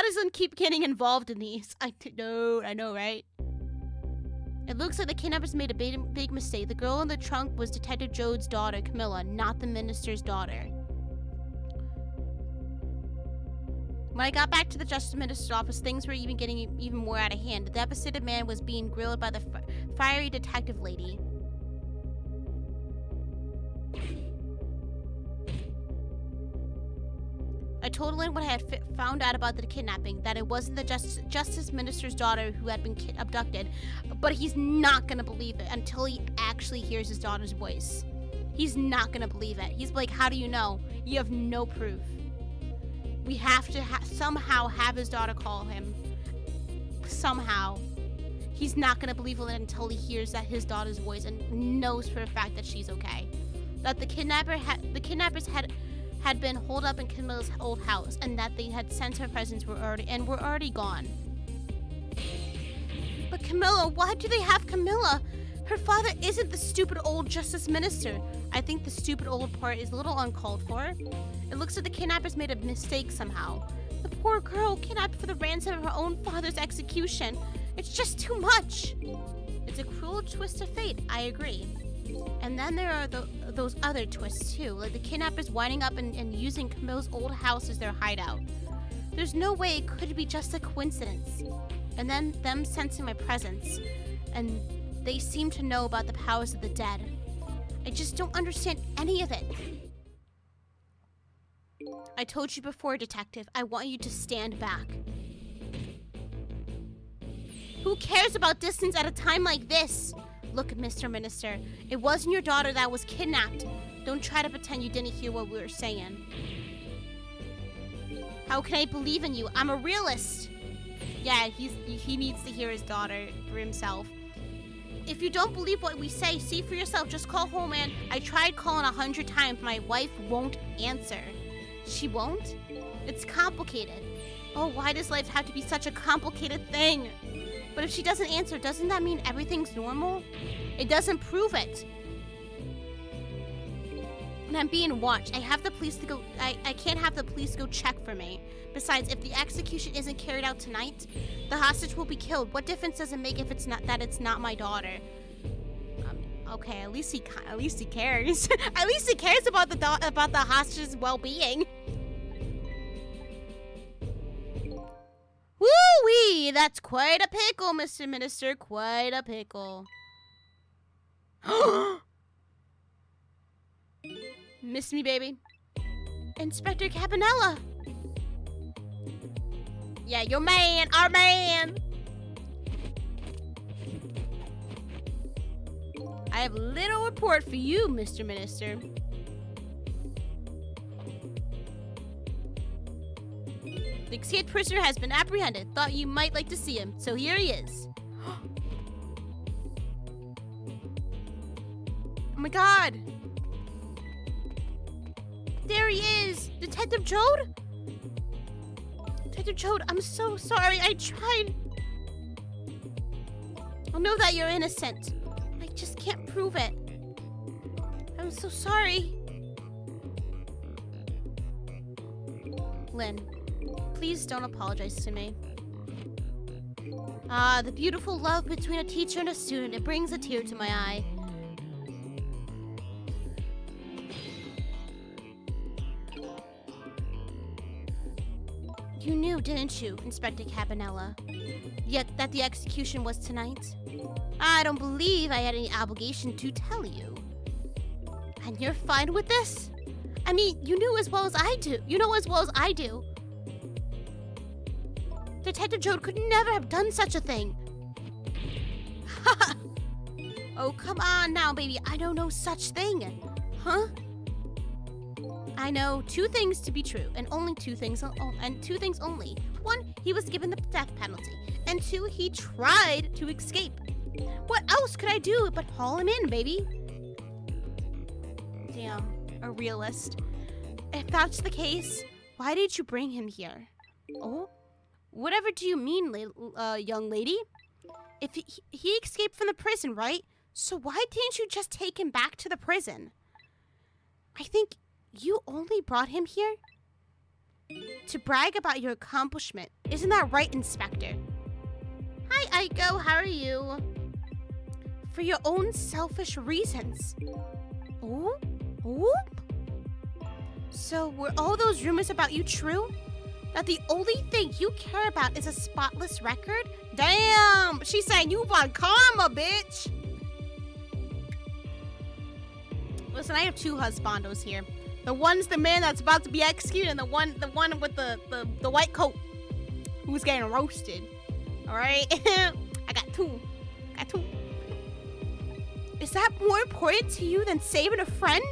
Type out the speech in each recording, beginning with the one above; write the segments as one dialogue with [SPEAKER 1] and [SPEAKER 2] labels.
[SPEAKER 1] doesn't keep getting involved in these? I know, right? It looks like the kidnappers made a big mistake. The girl in the trunk was Detective Jode's daughter, Camilla, not the minister's daughter. When I got back to the Justice Minister's office, things were getting even more out of hand. The devastated man was being grilled by the fiery detective lady. I told Lynn what I had found out about the kidnapping, that it wasn't the Justice Minister's daughter who had been abducted, but he's not gonna believe it until he actually hears his daughter's voice. He's not gonna believe it. He's like, how do you know? You have no proof. We have to somehow have his daughter call him. Somehow. He's not gonna believe it until he hears that his daughter's voice and knows for a fact that she's okay. That the kidnappers had been holed up in Camilla's old house, and that they had sent her presents were already gone. But Camilla, why do they have Camilla? Her father isn't the stupid old Justice Minister. I think the stupid old part is a little uncalled for. It looks like the kidnappers made a mistake somehow. The poor girl kidnapped for the ransom of her own father's execution. It's just too much. It's a cruel twist of fate, I agree. And then there are those other twists too, like the kidnappers winding up and using Camilla's old house as their hideout. There's no way it could be just a coincidence. And then them sensing my presence, and they seem to know about the powers of the dead. I just don't understand any of it. I told you before, Detective, I want you to stand back. Who cares about distance at a time like this? Look, Mr. Minister, it wasn't your daughter that was kidnapped. Don't try to pretend you didn't hear what we were saying. How can I believe in you? I'm a realist. Yeah, he needs to hear his daughter for himself. If you don't believe what we say, see for yourself. Just call home, man. I tried calling 100 times. My wife won't answer. She won't? It's complicated. Oh, why does life have to be such a complicated thing? But if she doesn't answer, doesn't that mean everything's normal? It doesn't prove it. And I'm being watched. I have the police to go. I can't have the police go check for me. Besides, if the execution isn't carried out tonight, the hostage will be killed. What difference does it make if it's not my daughter? Okay, at least he cares. At least he cares about the hostage's well-being. Woo-wee! That's quite a pickle, Mr. Minister. Quite a pickle. Miss me, baby. Inspector Cabanella. Yeah, your man, our man. I have a little report for you, Mr. Minister. The escaped prisoner has been apprehended. Thought you might like to see him, so here he is. Oh my god! There he is! Detective Jode? Detective Jode, I'm so sorry. I tried. I know that you're innocent. I just can't prove it. I'm so sorry. Lynn, please don't apologize to me. Ah, the beautiful love between a teacher and a student. It brings a tear to my eye. You knew, didn't you, Inspector Cabanella? Yet that the execution was tonight? I don't believe I had any obligation to tell you. And you're fine with this? I mean, you knew as well as I do. You know as well as I do. Detective Jode could never have done such a thing. Oh, come on now, baby. I don't know such thing. Huh? I know two things to be true, and only two things, and two things only. One, he was given the death penalty, and two, he tried to escape. What else could I do but haul him in, baby? Damn, a realist. If that's the case, why did you bring him here? Oh? Whatever do you mean, young lady? If he escaped from the prison, right? So why didn't you just take him back to the prison? I think you only brought him here? To brag about your accomplishment. Isn't that right, Inspector? Hi, Aiko. How are you? For your own selfish reasons. Oh? Oh? So were all those rumors about you true? That the only thing you care about is a spotless record? Damn! She's saying you want karma, bitch! Listen, I have two husbandos here. The one's the man that's about to be executed, and the one with the white coat who's getting roasted. Alright? I got two. Is that more important to you than saving a friend?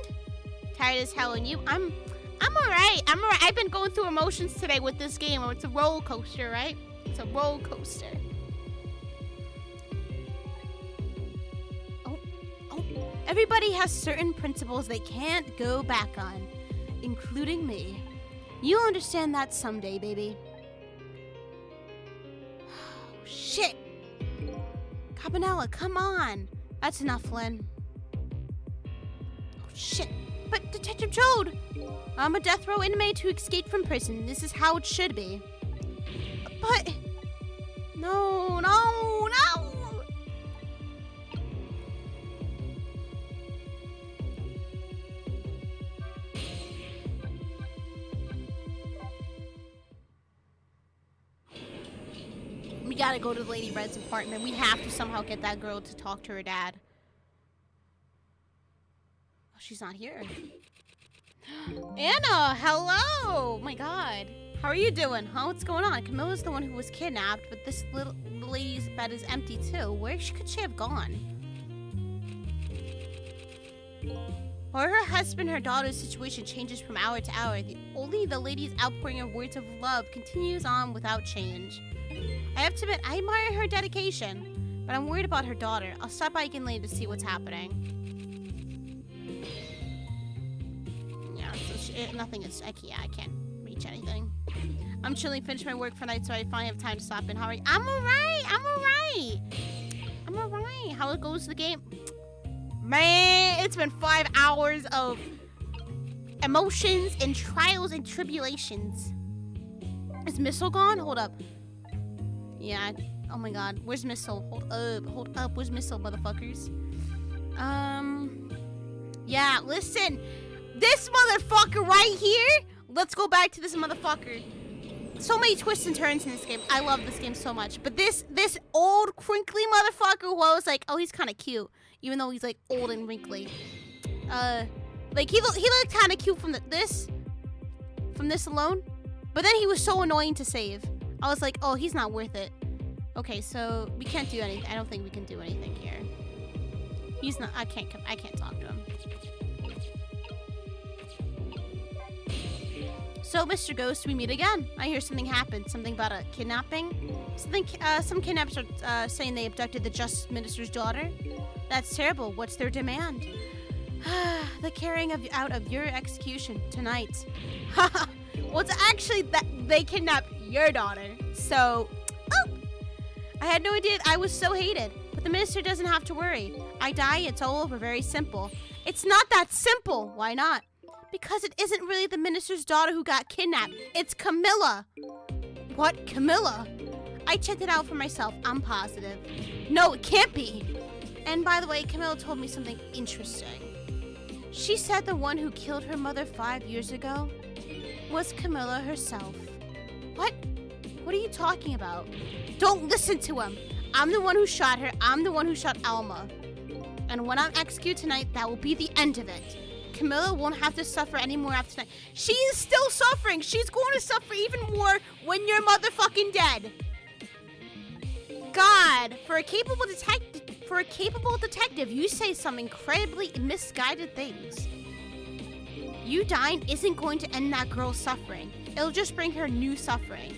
[SPEAKER 1] Tired as hell, and you? I'm alright. I've been going through emotions today with this game. It's a roller coaster, right? It's a roller coaster. Oh. Everybody has certain principles they can't go back on, including me. You'll understand that someday, baby. Oh, shit. Cabanella, come on. That's enough, Lynn. Oh, shit. But Detective Jode! I'm a death row inmate who escaped from prison. This is how it should be. But... No. We gotta go to Lady Red's apartment. We have to somehow get that girl to talk to her dad. Oh, she's not here. Anna, hello! Oh my god. How are you doing? Huh? What's going on? Camilla's the one who was kidnapped, but this little lady's bed is empty too. Where could she have gone? Or her husband, her daughter's situation changes from hour to hour. Only the lady's outpouring of words of love continues on without change. I have to admit, I admire her dedication, but I'm worried about her daughter. I'll stop by again later to see what's happening. Yeah, so nothing is, I can't reach anything. I'm chilling, finished my work for the night, so I finally have time to stop in. How are you? I'm alright. How goes the game? Man, it's been 5 hours of emotions and trials and tribulations. Is Missile gone? Hold up. Yeah, oh my god. Where's Missile? Hold up. Where's Missile, motherfuckers? Yeah, listen. This motherfucker right here. Let's go back to this motherfucker. So many twists and turns in this game. I love this game so much. But this old, crinkly motherfucker who I was like, oh, he's kind of cute. Even though he's, like, old and wrinkly. Like, he looked kind of cute from this alone. But then he was so annoying to save. I was like, oh, he's not worth it. Okay, so we can't do anything. I don't think we can do anything here. He's not, I can't talk to him. So, Mr. Ghost, we meet again. I hear something happened. Something about a kidnapping. Some kidnappers are saying they abducted the Justice Minister's daughter. That's terrible. What's their demand? The carrying out of your execution tonight. Well, it's actually that they kidnapped your daughter. So, oh! I had no idea I was so hated. But the minister doesn't have to worry. I die, it's all over. Very simple. It's not that simple. Why not? Because it isn't really the minister's daughter who got kidnapped. It's Camilla. What? Camilla? I checked it out for myself. I'm positive. No, it can't be. And by the way, Camilla told me something interesting. She said the one who killed her mother 5 years ago was Camilla herself. What? What are you talking about? Don't listen to him. I'm the one who shot her. I'm the one who shot Alma. And when I'm executed tonight, that will be the end of it. Camilla won't have to suffer anymore after tonight. She is still suffering. She's going to suffer even more when you're motherfucking dead. God, for a capable detective, you say some incredibly misguided things. You dying isn't going to end that girl's suffering. It'll just bring her new suffering.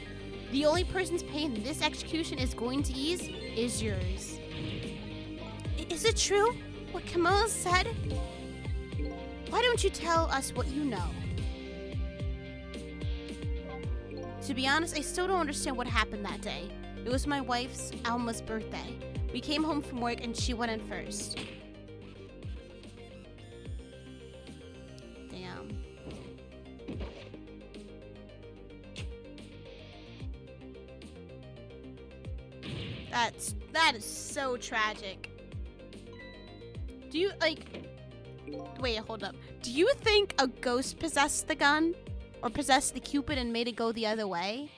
[SPEAKER 1] The only person's pain this execution is going to ease is yours. Is it true what Camilla said? Why don't you tell us what you know? To be honest, I still don't understand what happened that day. It was my wife's, Alma's, birthday. We came home from work and she went in first. Damn. That is so tragic. Do you, like... Wait, hold up. Do you think a ghost possessed the gun? Or possessed the Cupid and made it go the other way?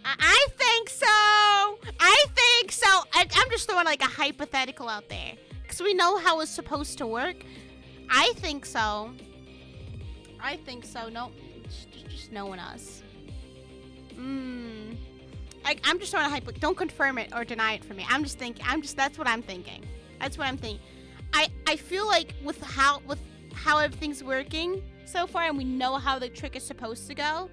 [SPEAKER 1] I think so! I think so! I'm just throwing like a hypothetical out there. Because we know how it's supposed to work. I think so. I think so. No, just knowing us. I'm just throwing a hypothetical. Don't confirm it or deny it for me. That's what I'm thinking. That's what I'm thinking. I feel like with how everything's working so far and we know how the trick is supposed to go,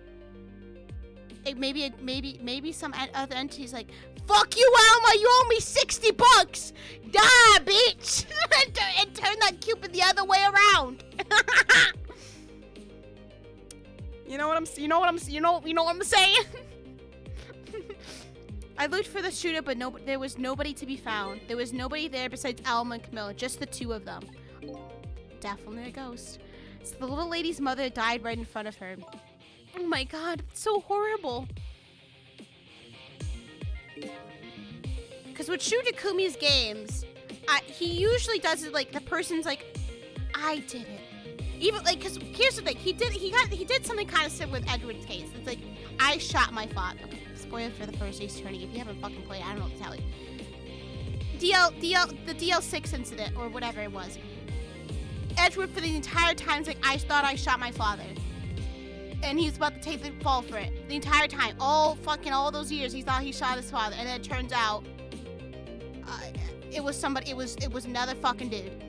[SPEAKER 1] maybe some other entity's like, fuck you, Alma, you owe me $60. Die, bitch. and turn that Cupid the other way around. You know what I'm saying? I looked for the shooter, but there was nobody to be found. There was nobody there besides Alma and Camilla, just the two of them. Definitely a ghost. So the little lady's mother died right in front of her. Oh my god, it's so horrible. Because with Shu Takumi's games, he usually does it like the person's like, I did it. Even like, because here's the thing, he did something kind of similar with Edward's case. It's like, I shot my father. Okay, spoiler for the first Ace Attorney. If you haven't fucking played, I don't know what to tell you. The DL6 incident or whatever it was. Edward for the entire time is like, I thought I shot my father. And he was about to take the fall for it. The entire time. All those years he thought he shot his father. And then it turns out it was somebody, it was another fucking dude.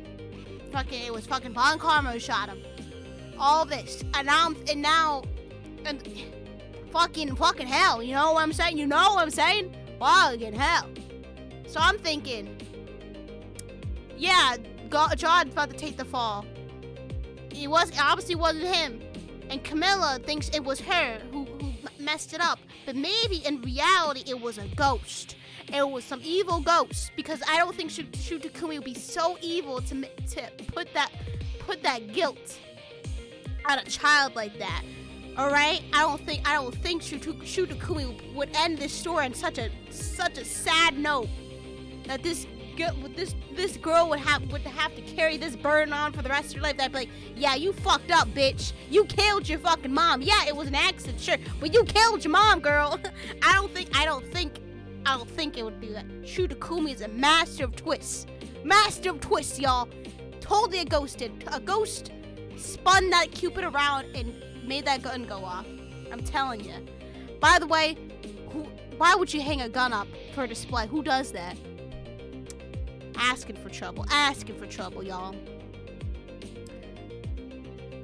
[SPEAKER 1] It was fucking Von Karma who shot him. All this. And now fucking hell. You know what I'm saying? Fucking hell. So I'm thinking, yeah, John's about to take the fall. It obviously wasn't him. And Camilla thinks it was her who messed it up. But maybe in reality it was a ghost. It was some evil ghost. Because I don't think Shu Takumi would be so evil to put that guilt on a child like that. Alright? I don't think Shu Takumi would end this story on such a sad note. That this girl would have to carry this burden on for the rest of her life. That'd be like, yeah, you fucked up, bitch. You killed your fucking mom. Yeah, it was an accident, sure, but you killed your mom, girl. I don't think it would do that. Shu Takumi is a master of twists. Master of twists, y'all. Totally a ghost did. A ghost spun that Cupid around and made that gun go off. I'm telling you. By the way, why would you hang a gun up for a display? Who does that? Asking for trouble, y'all.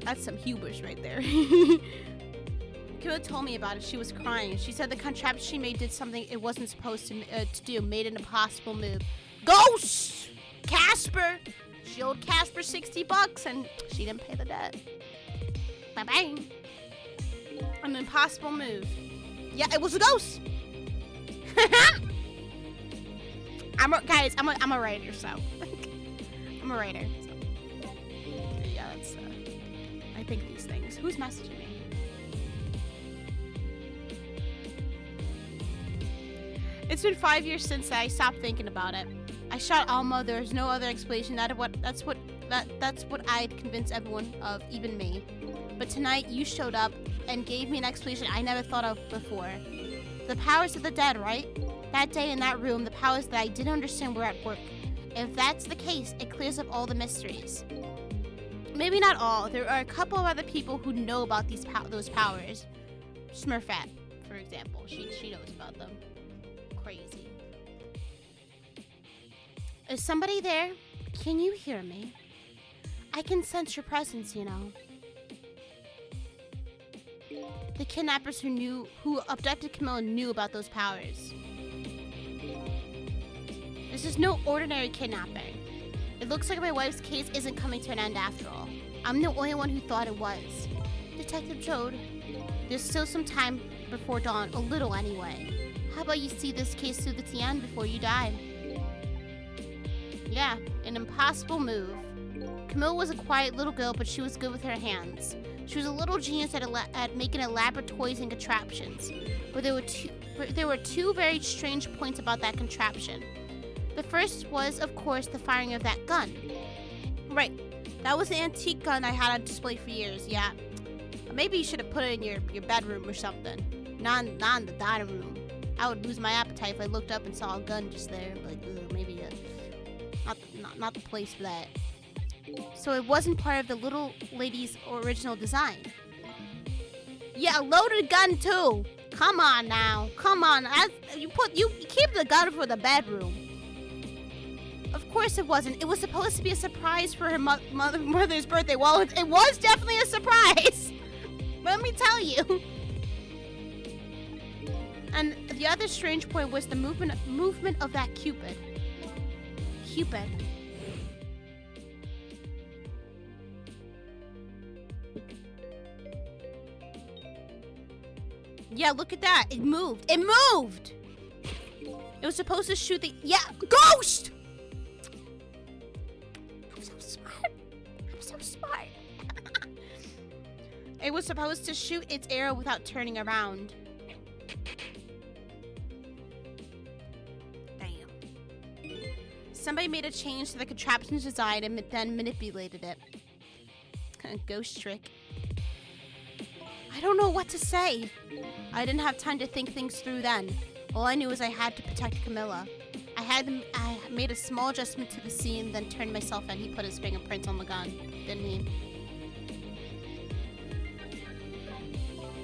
[SPEAKER 1] That's some hubris right there. Camilla told me about it. She was crying. She said the contraption she made did something it wasn't supposed to do. Made an impossible move. Ghost! Casper! She owed Casper $60 and she didn't pay the debt. Bye-bye. An impossible move. Yeah, it was a ghost. I'm a writer, so I'm a writer. So. Yeah, that's. I think these things. Who's messaging me? It's been 5 years since I stopped thinking about it. I shot Alma. There's no other explanation. That's what I'd convinced everyone of, even me. But tonight you showed up and gave me an explanation I never thought of before. The powers of the dead, right? That day in that room, the powers that I didn't understand were at work. If that's the case, it clears up all the mysteries. Maybe not all. There are a couple of other people who know about those powers. Smurfette, for example. She knows about them. Crazy. Is somebody there? Can you hear me? I can sense your presence, you know. The kidnappers who abducted Camilla knew about those powers. This is no ordinary kidnapping. It looks like my wife's case isn't coming to an end after all. I'm the only one who thought it was. Detective Jode, there's still some time before dawn, a little anyway. How about you see this case through to the end before you die? Yeah, an impossible move. Camilla was a quiet little girl, but she was good with her hands. She was a little genius at making elaborate toys and contraptions. But there were two very strange points about that contraption. The first was, of course, the firing of that gun. Right. That was an antique gun I had on display for years, yeah. Maybe you should have put it in your bedroom or something. Not in the dining room. I would lose my appetite if I looked up and saw a gun just there. Like, maybe not the place for that. So it wasn't part of the little lady's original design. Yeah, a loaded gun too. Come on now. Come on. You keep the gun for the bedroom. Of course it wasn't. It was supposed to be a surprise for her mother's birthday. Well, it was definitely a surprise. Let me tell you. And the other strange point was the movement of that Cupid. Yeah, look at that. It moved. It moved! It was supposed to shoot the... Yeah, ghost! I'm so smart. It was supposed to shoot its arrow without turning around. Damn. Somebody made a change to the contraption's design and then manipulated it. Kind of ghost trick. I don't know what to say. I didn't have time to think things through then. All I knew was I had to protect Camilla. I made a small adjustment to the scene, then turned myself in. He put his fingerprints on the gun, didn't he?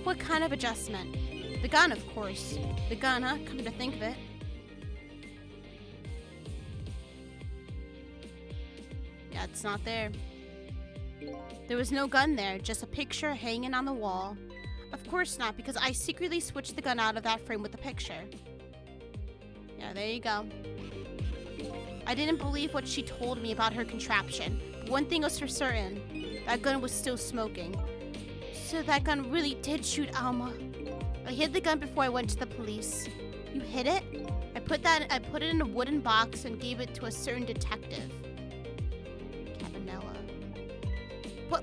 [SPEAKER 1] What kind of adjustment? The gun, of course. The gun, huh? Come to think of it. Yeah, it's not there. There was no gun there, just a picture hanging on the wall. Of course not, because I secretly switched the gun out of that frame with the picture. Yeah, there you go. I didn't believe what she told me about her contraption. But one thing was for certain. That gun was still smoking. So that gun really did shoot Alma. I hid the gun before I went to the police. You hid it? I put it in a wooden box and gave it to a certain detective.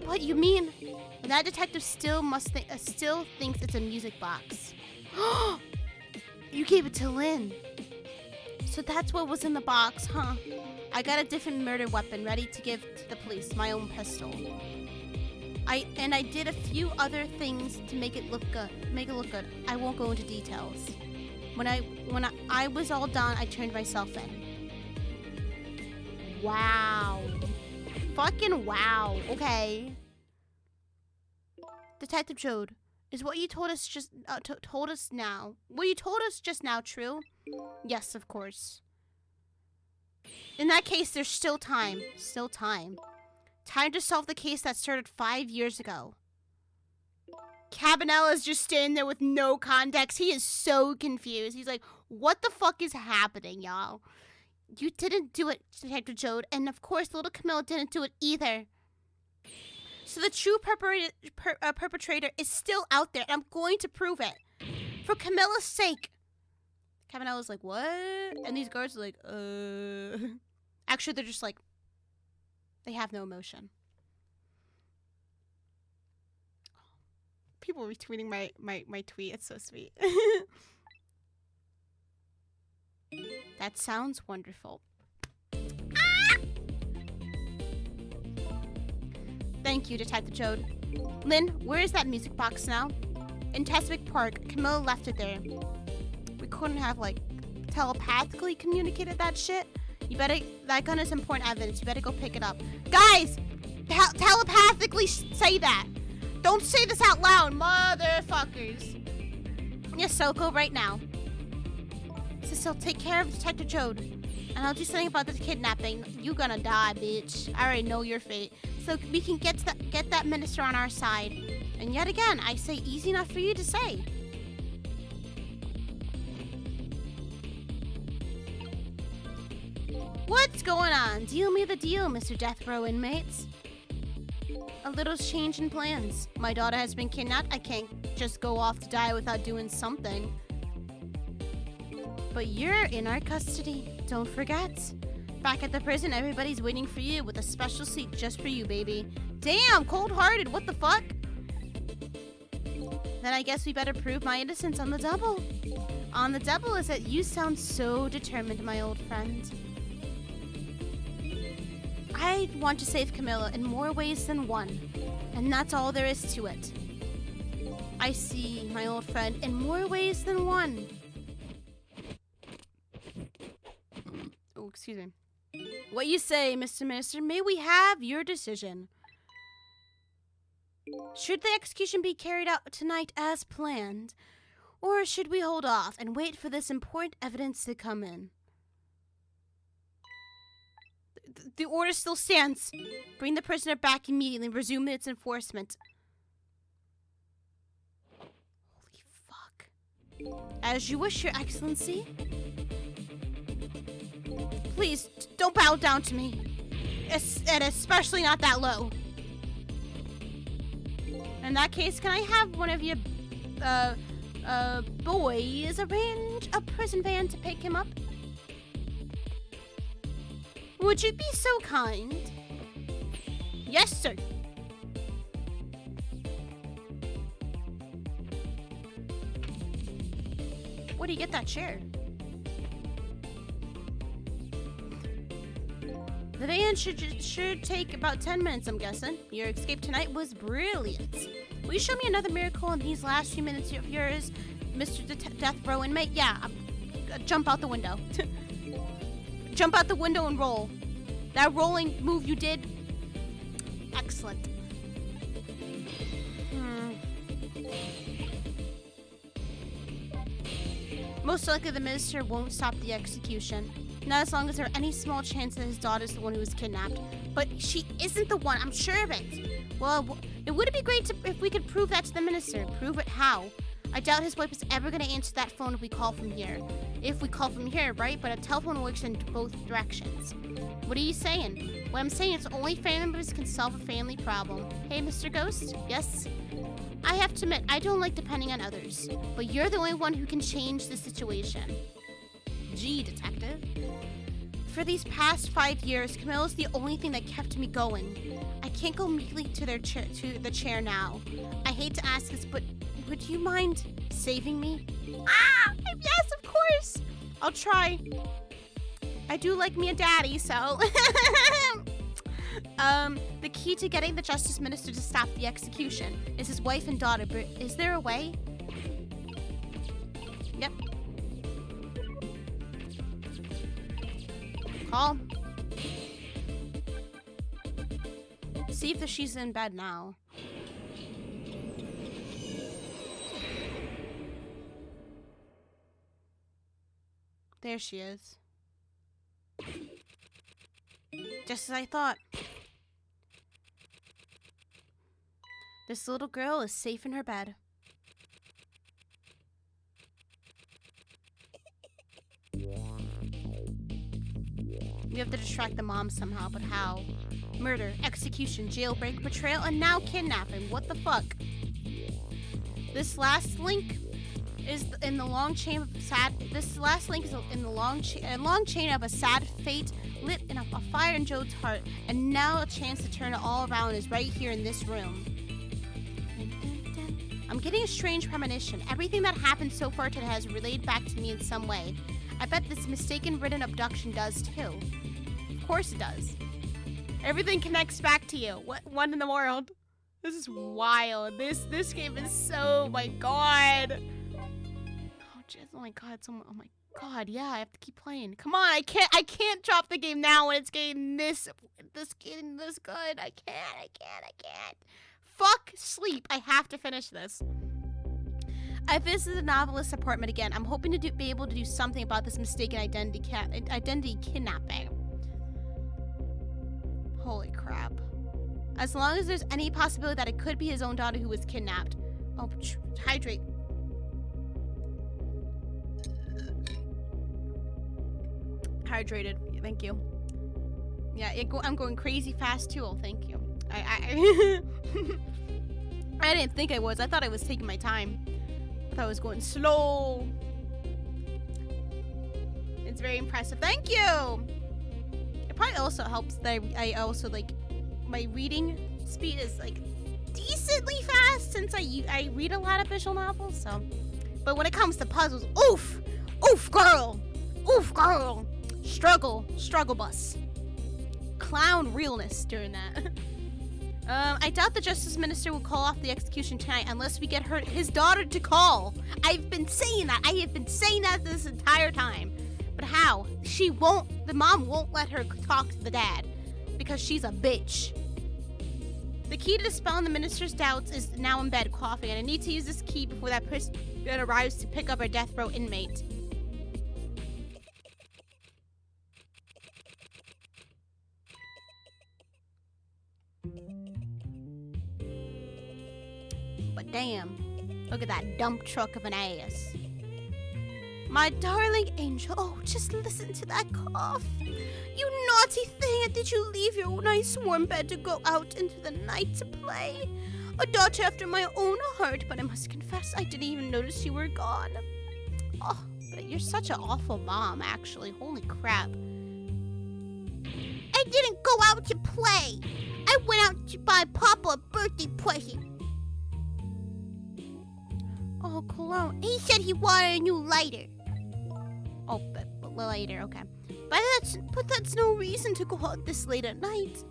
[SPEAKER 1] What you mean? That detective still thinks it's a music box. You gave it to Lynn. So that's what was in the box, huh? I got a different murder weapon ready to give to the police, my own pistol. I did a few other things to make it look good. I won't go into details. When I was all done, I turned myself in. Wow. Fucking wow. Okay. Detective Jode, is what you told us just now? What you told us just now true? Yes, of course. In that case, there's still time. Still time. Time to solve the case that started 5 years ago. Cabanella's just standing there with no context. He is so confused. He's like, what the fuck is happening, y'all? You didn't do it, Detective Jode, and of course, little Camilla didn't do it either. So the true perpetrator is still out there, and I'm going to prove it. For Camilla's sake. Cabanella's like, what? And these guards are like, Actually, they're just like, they have no emotion. People retweeting my tweet. It's so sweet. That sounds wonderful. Ah! Thank you, Detective Jode. Lynn, where is that music box now? In Teswick Park. Camilla left it there. We couldn't have, like, telepathically communicated that shit. You better... That gun is important evidence. You better go pick it up. Guys! Telepathically say that. Don't say this out loud, motherfuckers. Yes, so go right now. Sissel, take care of Detective Jode. And I'll do something about this kidnapping. You gonna die, bitch. I already know your fate. So we can get that minister on our side. And yet again, I say easy enough for you to say. What's going on? Deal me the deal, Mr. Death Row inmates. A little change in plans. My daughter has been kidnapped. I can't just go off to die without doing something. But you're in our custody. Don't forget. Back at the prison, everybody's waiting for you with a special seat just for you, baby. Damn, cold-hearted. What the fuck? Then I guess we better prove my innocence on the double. On the double is that you sound so determined, my old friend. I want to save Camilla in more ways than one, and that's all there is to it. I see, my old friend, in more ways than one. Oh, excuse me. What you say, Mr. Minister? May we have your decision? Should the execution be carried out tonight as planned, or should we hold off and wait for this important evidence to come in? The order still stands. Bring the prisoner back immediately and resume its enforcement. Holy fuck. As you wish, Your Excellency. Please, don't bow down to me. And especially not that low. In that case, can I have one of your, boys arrange a prison van to pick him up? Would you be so kind? Yes, sir. Where do you get that chair? The van should take about 10 minutes, I'm guessing. Your escape tonight was brilliant. Will you show me another miracle in these last few minutes of yours, Mr. Death Row inmate? Yeah, jump out the window. Jump out the window and roll. That rolling move you did, excellent. Most likely the minister won't stop the execution. Not as long as there's any small chance that his daughter's the one who was kidnapped. But she isn't the one, I'm sure of it. Well, it would be great if we could prove that to the minister. Prove it how? I doubt his wife is ever going to answer that phone if we call from here. If we call from here, right? But a telephone works in both directions. What are you saying? What I'm saying is only family members can solve a family problem. Hey, Mr. Ghost? Yes? I have to admit, I don't like depending on others. But you're the only one who can change the situation. Gee, detective. For these past 5 years, Camilla's the only thing that kept me going. I can't go immediately to the chair now. I hate to ask this, but would you mind saving me? Ah! Yes, of course! I'll try. I do like me a daddy, so... The key to getting the Justice Minister to stop the execution is his wife and daughter, but is there a way? Yep. Call. See if she's in bed now. There she is. Just as I thought. This little girl is safe in her bed. We have to distract the mom somehow, but how? Murder, execution, jailbreak, betrayal, and now kidnapping. What the fuck? This last link is in the long chain of sad. This last link is in the long chain of a sad fate lit in a fire in Jode's heart, and now a chance to turn it all around is right here in this room. I'm getting a strange premonition. Everything that happened so far today has relayed back to me in some way. I bet this mistaken written abduction does too. Of course it does. Everything connects back to you. What in the world? This is wild. This game is so, my god. Oh jeez, oh my god, oh my god, yeah, I have to keep playing. Come on, I can't drop the game now when it's getting this good. I can't. Fuck sleep. I have to finish this. I visited the novelist's apartment again. I'm hoping to be able to do something about this mistaken identity kidnapping. Holy crap. As long as there's any possibility that it could be his own daughter who was kidnapped. Oh, hydrate. Hydrated. Thank you. Yeah, I'm going crazy fast too. Oh, thank you. I didn't think I was. I thought I was taking my time. I thought I was going slow. It's very impressive. Thank you. It probably also helps that I also like my reading speed is like decently fast since I read a lot of visual novels, so. But when it comes to puzzles, oof! Oof, girl! Oof, girl! Struggle bus. Clown realness during that. I doubt the Justice Minister will call off the execution tonight unless we get his daughter to call. I've been saying that. I have been saying that this entire time. But how? The mom won't let her talk to the dad because she's a bitch. The key to dispelling the minister's doubts is now in bed coughing, and I need to use this key before that person arrives to pick up our death row inmate. But damn, look at that dump truck of an ass. My darling angel, oh, just listen to that cough. You naughty thing, did you leave your nice warm bed to go out into the night to play? A daughter after my own heart, but I must confess I didn't even notice you were gone. Oh, but you're such an awful mom, actually. Holy crap. I didn't go out to play. I went out to buy Papa a birthday present. Oh, cologne. He said he wanted a new lighter. Oh, but later, okay. But that's no reason to go out this late at night.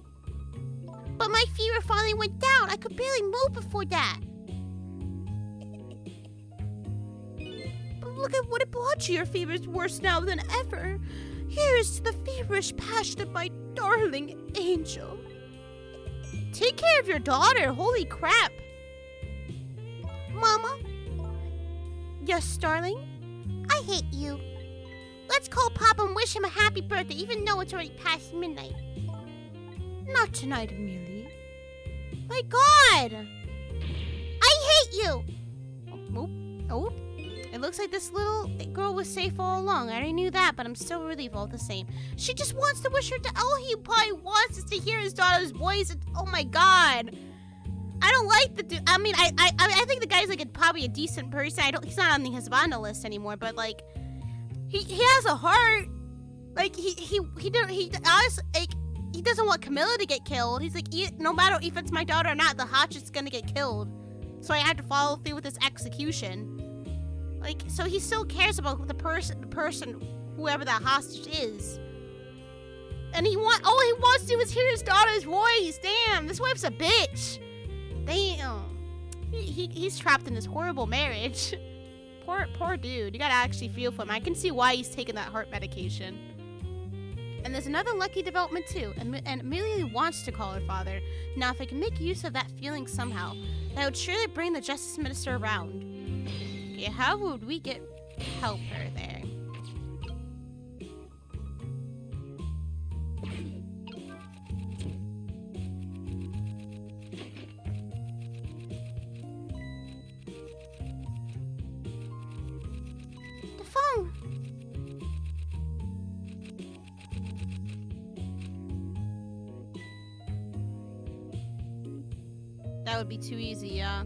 [SPEAKER 1] But my fever finally went down. I could barely move before that. But look at what it brought you. Your fever's worse now than ever. Here is to the feverish passion of my darling angel. Take care of your daughter. Holy crap. Mama? Yes, darling? I hate you. Let's call Papa and wish him a happy birthday, even though it's already past midnight. Not tonight, Amelia. My God! I hate you! Oh. It looks like this little girl was safe all along. I already knew that, but I'm still relieved all the same. She just wants to wish her to... Oh, he probably wants us to hear his daughter's voice. Oh, my God. I don't like the dude. I mean, I think the guy's, like, probably a decent person. He's not on the Husbando list anymore, but, like... He has a heart. Like, he honestly, like, he doesn't want Camilla to get killed. He's like, no matter if it's my daughter or not, the hostage gonna get killed. So I had to follow through with this execution. Like, so he still cares about the person, whoever that hostage is. And all he wants to do is hear his daughter's voice. Damn, this wife's a bitch. Damn. He's trapped in this horrible marriage. Poor dude. You gotta actually feel for him. I can see why he's taking that heart medication. And there's another lucky development too. And Amelia wants to call her father. Now, if I can make use of that feeling somehow, that would surely bring the Justice Minister around. Okay, how would we help her there? That would be too easy, yeah.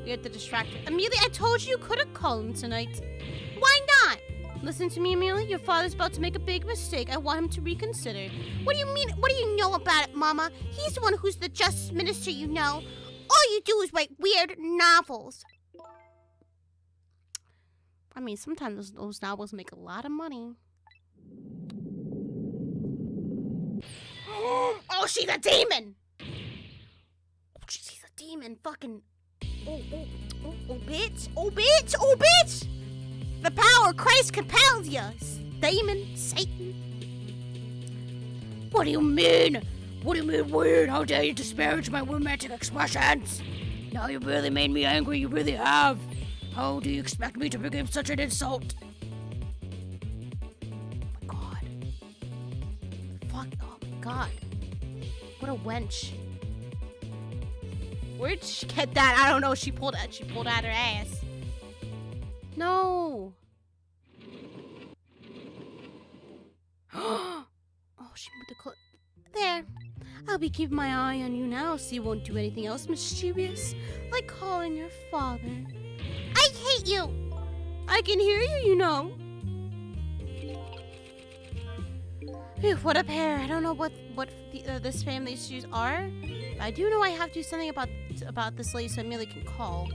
[SPEAKER 1] We have to distract her. Amelia, I told you could have called him tonight. Why not? Listen to me, Amelia. Your father's about to make a big mistake. I want him to reconsider. What do you mean? What do you know about it, Mama? He's the one who's the Justice Minister, you know. All you do is write weird novels. I mean, sometimes those novels make a lot of money. Oh, she's a demon! Oh, she's a demon. Fucking. Oh, bitch. Oh, bitch. Oh, bitch! The power of Christ compels you. Demon, Satan. What do you mean? What do you mean weird? How dare you disparage my romantic expressions? Now you really made me angry. You really have. How do you expect me to forgive such an insult? God, what a wench. Where'd she get that? I don't know. She pulled out her ass. No. Oh, she moved the clip. There. I'll be keeping my eye on you now so you won't do anything else mischievous, like calling your father. I hate you. I can hear you, you know. Phew, what a pair. I don't know what this family's shoes are, but I do know I have to do something about this lady so Amelia can call.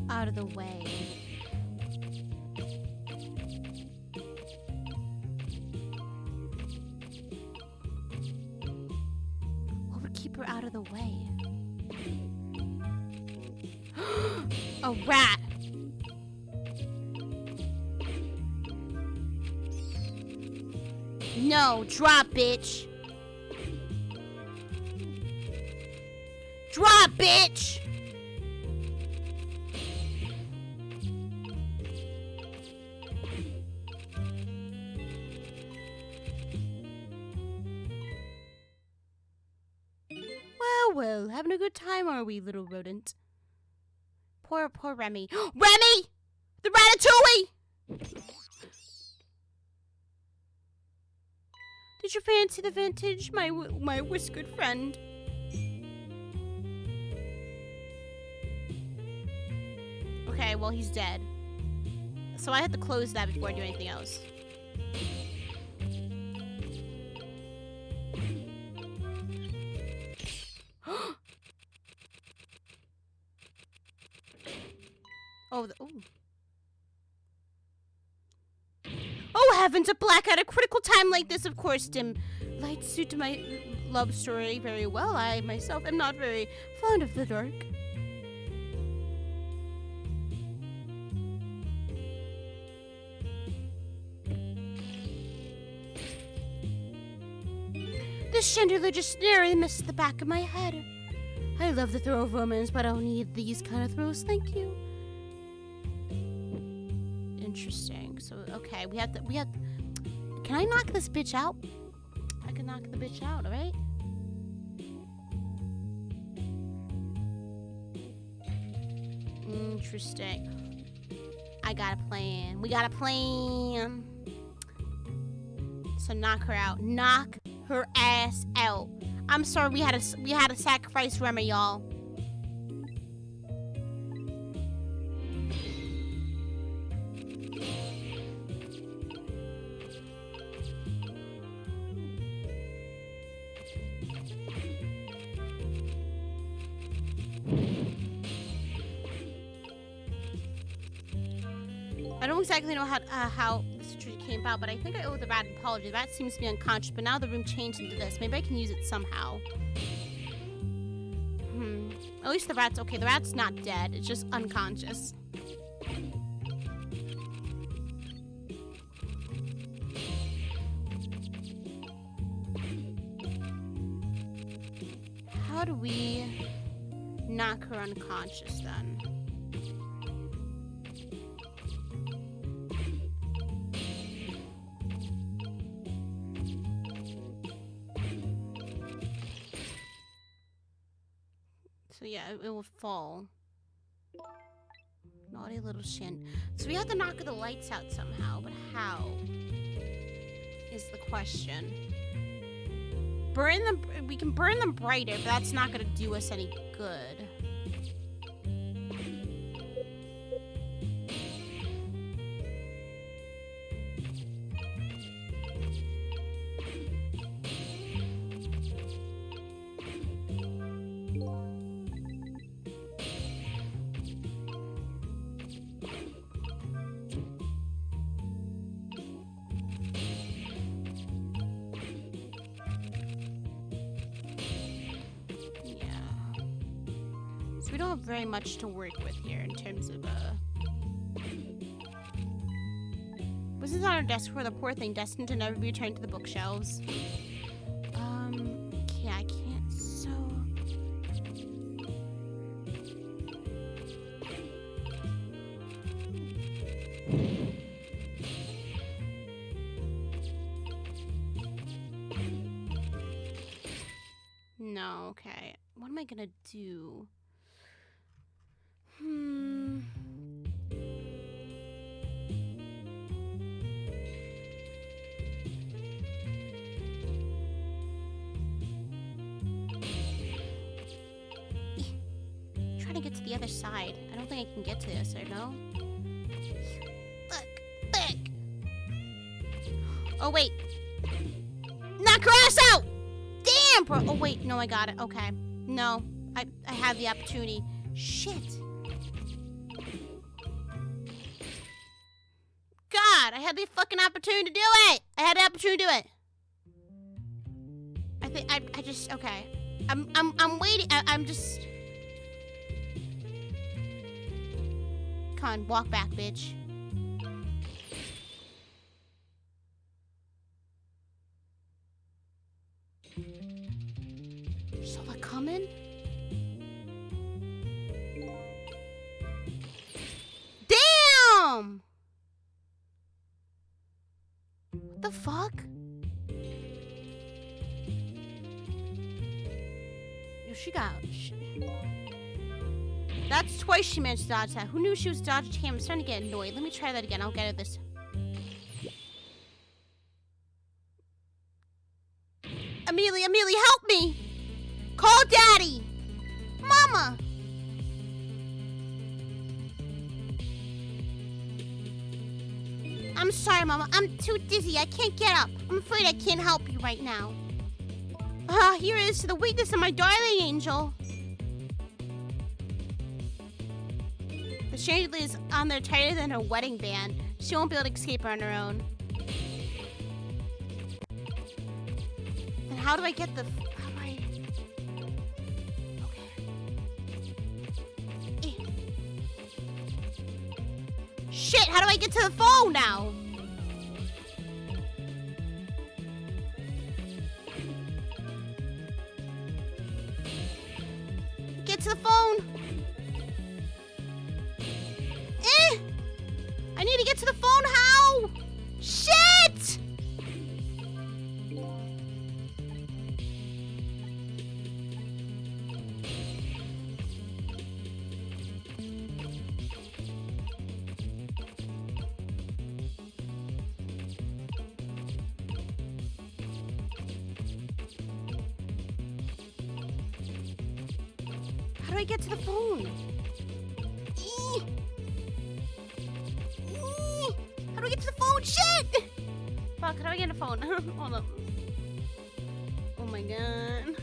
[SPEAKER 1] Out of the way. What would keep her out of the way? A rat! No, drop, bitch! Drop, bitch! Well, having a good time, are we, little rodent? Poor Remy. Remy! The Ratatouille! Did you fancy the vintage, my whiskered friend? Okay, well, he's dead. So I have to close that before I do anything else. Oh, heavens, a black at a critical time like this, of course, dim lights suit to my love story very well. I myself am not very fond of the dark. This chandelier just narrowly missed the back of my head. I love the throw of romance, but I don't need these kind of throws, thank you. Interesting. So, okay, we have... Can I knock this bitch out? I can knock the bitch out, alright? Interesting. I got a plan. We got a plan. So knock her out. Knock her ass out. I'm sorry we had to sacrifice Remy, y'all. I don't exactly know how the situation came about, but I think I owe the rat an apology. The rat seems to be unconscious, but now the room changed into this. Maybe I can use it somehow. At least the rat's okay. The rat's not dead. It's just unconscious. How do we knock her unconscious then? So yeah, it will fall. Naughty little shin. So we have to knock the lights out somehow, but how? Is the question. Burn them. We can burn them brighter, but that's not gonna do us any good. We don't have very much to work with here in terms of was this on our desk for the poor thing destined to never be returned to the bookshelves? Yeah, I can't No, okay. What am I gonna do? to get to the other side. I don't think I can get to this, or no? Look. Oh, wait. Knock her ass out! Damn, bro. Oh, wait. No, I got it. Okay. No. I had the opportunity. Shit. God, I had the fucking opportunity to do it. I had the opportunity to do it. I think I just, okay. I'm waiting. I'm just. Come on, walk back, bitch. Saw that coming? Damn! What the fuck? Yo, she got. That's twice she managed to dodge that. Who knew she was dodging him? I'm starting to get annoyed. Let me try that again. I'll get her this. Amelie, help me! Call Daddy! Mama! I'm sorry, Mama. I'm too dizzy. I can't get up. I'm afraid I can't help you right now. Here it is to the weakness of my darling angel. The chandelier is on there tighter than her wedding band. She won't be able to escape her on her own. And how do I get the... How do I... Okay. Shit, how do I get to the phone now? Get to the phone. I need to get to the phone. How? Shit! How do I get to the phone? How do I get to the phone? Shit! Fuck, how do I get a phone? Hold up. Oh my god.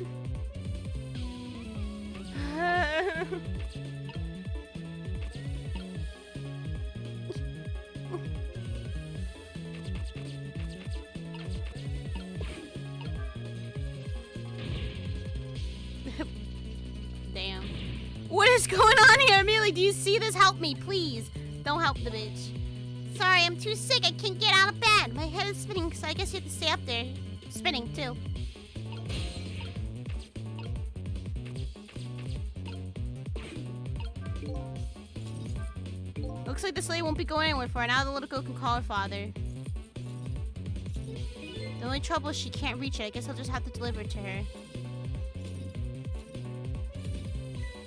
[SPEAKER 1] Damn. What is going on here, Amelie? Do you see this? Help me, please. Don't help the bitch. Sorry, I'm too sick. I can't get out of bed. My head is spinning, so I guess you have to stay up there. Spinning, too. Looks like this lady won't be going anywhere for her. Now the little girl can call her father. The only trouble is she can't reach it. I guess I'll just have to deliver it to her.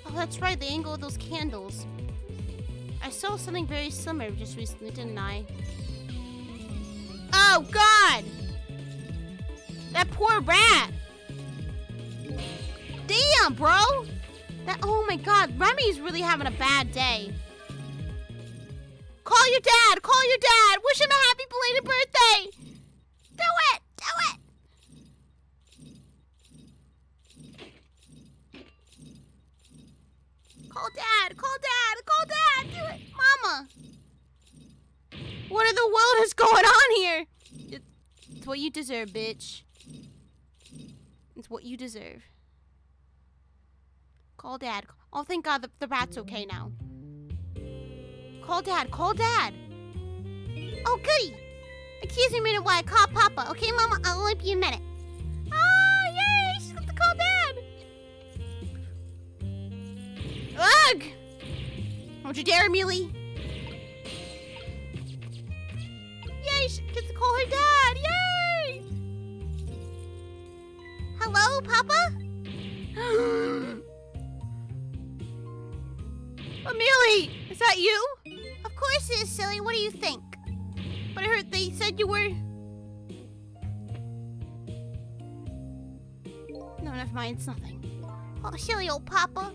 [SPEAKER 1] Oh, that's right. The angle of those candles. I saw something very similar just recently, didn't I? Oh, God! That poor rat! Damn, bro! Oh my God, Remy's really having a bad day. Call your dad! Call your dad! Wish him a happy belated birthday! Do it! Do it! Call dad! Call dad! Call dad! Do it! Mama! What in the world is going on here? It's what you deserve, bitch. It's what you deserve. Call dad. Oh, thank God the rat's okay now. Call dad. Call dad. Oh, goody. Excuse me a minute while I call Papa. Okay, Mama? I'll only be a minute. Ah, yay! She's got to call dad. Ugh! Don't you dare, Amelie. Yay, she gets to call her dad. Yay! Hello, Papa? Amelie, is that you? Of course it is, silly. What do you think? But I heard they said you were... No, never mind. It's nothing. Oh, silly old Papa.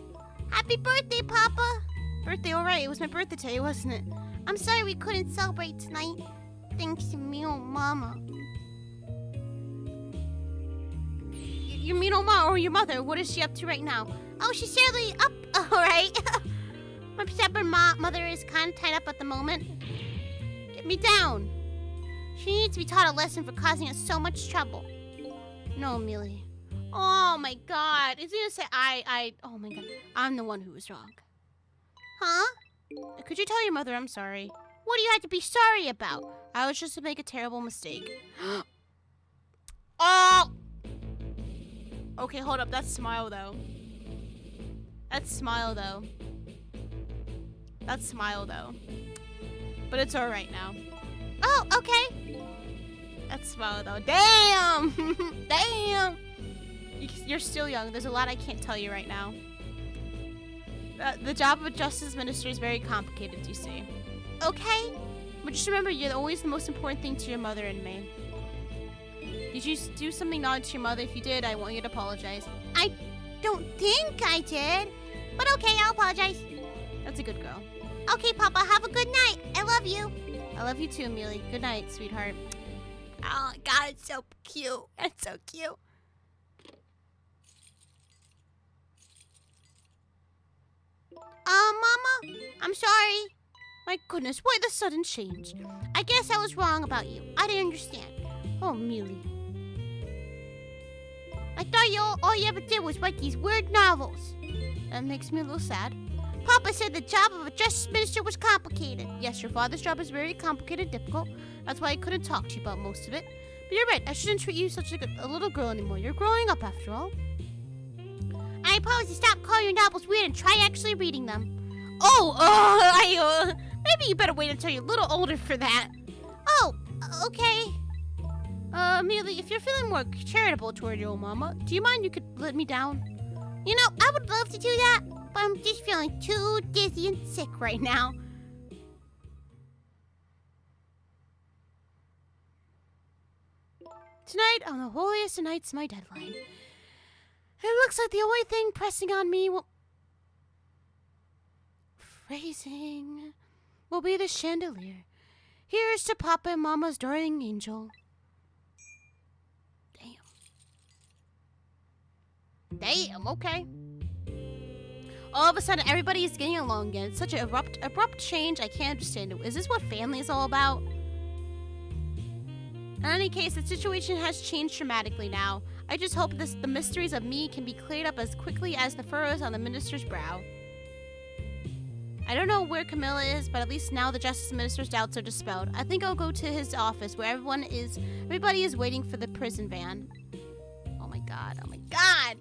[SPEAKER 1] Happy birthday, Papa! Birthday, alright. It was my birthday today, wasn't it? I'm sorry we couldn't celebrate tonight. Thanks to me, oh mama. Your mean old mom or your mother, what is she up to right now? Oh, she's certainly up, alright. My stubborn mother is kind of tied up at the moment. Get me down. She needs to be taught a lesson for causing us so much trouble. No, Millie. Oh my god. Is he gonna say oh my god. I'm the one who was wrong. Huh? Could you tell your mother I'm sorry? What do you have to be sorry about? I was just to make a terrible mistake. Oh! Okay, hold up. That's smile, though. That's smile, though. That's smile, though. But it's alright now. Oh, okay. That's smile, though. Damn! Damn! You're still young. There's a lot I can't tell you right now. The job of a justice minister is very complicated, you see. Okay. But just remember, you're always the most important thing to your mother and me. Did you do something naughty to your mother? If you did, I want you to apologize. I don't think I did. But okay, I'll apologize. That's a good girl. Okay, Papa, have a good night. I love you. I love you too, Amelie. Good night, sweetheart. Oh, God, it's so cute. It's so cute. Mama, I'm sorry. My goodness, why the sudden change? I guess I was wrong about you. I didn't understand. Oh, Amelie. I thought all you ever did was write these weird novels. That makes me a little sad. Papa said the job of a justice minister was complicated. Yes, your father's job is very complicated, difficult. That's why I couldn't talk to you about most of it. But you're right, I shouldn't treat you such a little girl anymore. You're growing up after all. I promise to stop calling your novels weird and try actually reading them. Maybe you better wait until you're a little older for that. Oh, okay. Amelie, if you're feeling more charitable toward your old mama, do you mind you could let me down? You know, I would love to do that, but I'm just feeling too dizzy and sick right now. Tonight, on the holiest of nights, my deadline. It looks like the only thing pressing on me will be the chandelier. Here's to Papa and Mama's darling angel. Damn, okay. All of a sudden, everybody is getting along again. It's such an abrupt change. I can't understand it. Is this what family is all about? In any case, the situation has changed dramatically now. I just hope the mysteries of me can be cleared up as quickly as the furrows on the minister's brow. I don't know where Camilla is, but at least now the justice minister's doubts are dispelled. I think I'll go to his office where everybody is waiting for the prison van. Oh my god, oh my god!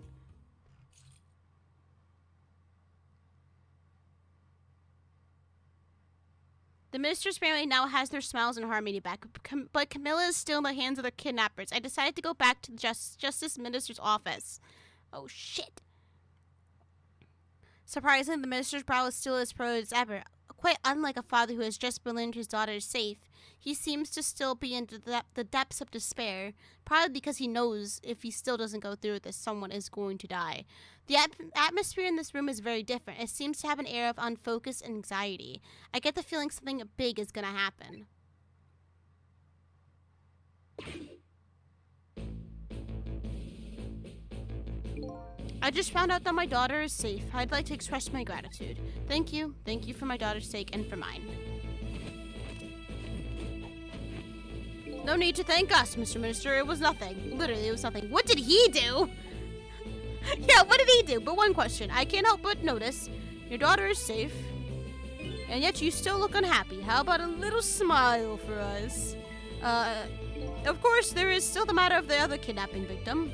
[SPEAKER 1] The minister's family now has their smiles and harmony back, but Camilla is still in the hands of the kidnappers. I decided to go back to the justice minister's office. Oh shit. Surprisingly, the minister's brow is still as furrowed as ever. Quite unlike a father who has just believed his daughter is safe, he seems to still be in the depths of despair, probably because he knows if he still doesn't go through with this, someone is going to die. The atmosphere in this room is very different. It seems to have an air of unfocused anxiety. I get the feeling something big is going to happen. I just found out that my daughter is safe. I'd like to express my gratitude. Thank you. Thank you for my daughter's sake and for mine. No need to thank us, Mr. Minister. It was nothing. Literally, it was nothing. What did he do? Yeah, what did he do? But one question. I can't help but notice. Your daughter is safe. And yet you still look unhappy. How about a little smile for us? Of course, there is still the matter of the other kidnapping victim.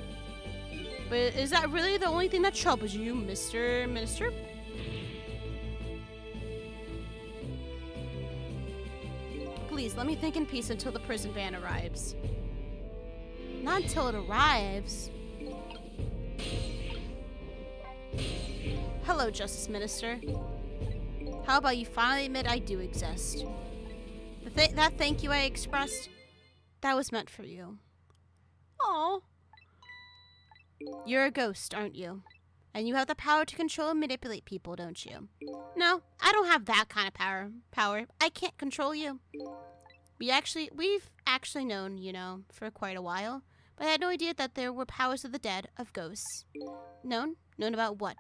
[SPEAKER 1] But is that really the only thing that troubles you, Mr. Minister? Please, let me think in peace until the prison van arrives. Not until it arrives. Hello, Justice Minister. How about you finally admit I do exist? That thank you I expressed, that was meant for you. Aww. You're a ghost, aren't you? And you have the power to control and manipulate people, don't you? No, I don't have that kind of power. I can't control you. We've actually known, you know, for quite a while. But I had no idea that there were powers of the dead, of ghosts. Known? Known about what?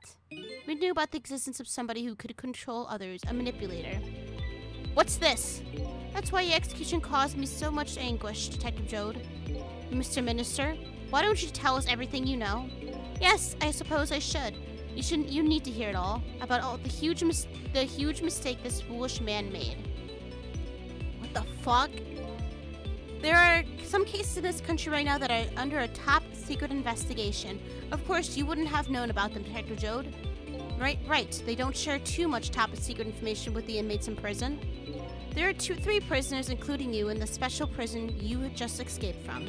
[SPEAKER 1] We knew about the existence of somebody who could control others, a manipulator. What's this? That's why your execution caused me so much anguish, Detective Jode. Mr. Minister, why don't you tell us everything you know? Yes, I suppose I should. You need to hear it all. About all the huge mistake this foolish man made. What the fuck? There are some cases in this country right now that are under a top secret investigation. Of course, you wouldn't have known about them, Detective Jode. Right. They don't share too much top secret information with the inmates in prison. There are 3 prisoners, including you, in the special prison you had just escaped from.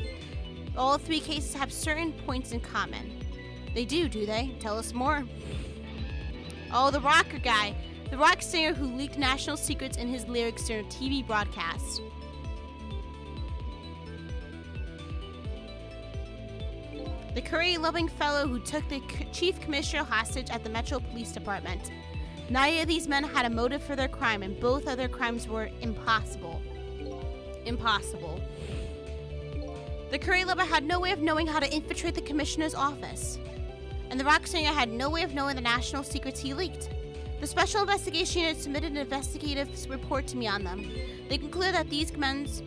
[SPEAKER 1] All 3 cases have certain points in common. They do they? Tell us more. Oh, the rocker guy. The rock singer who leaked national secrets in his lyrics during a TV broadcast. The curry-loving fellow who took the chief commissioner hostage at the Metro Police Department. Neither of these men had a motive for their crime, and both of their crimes were impossible. Impossible. The curry lover had no way of knowing how to infiltrate the commissioner's office. And the rock singer had no way of knowing the national secrets he leaked. The special investigation unit submitted an investigative report to me on them. They concluded that these men's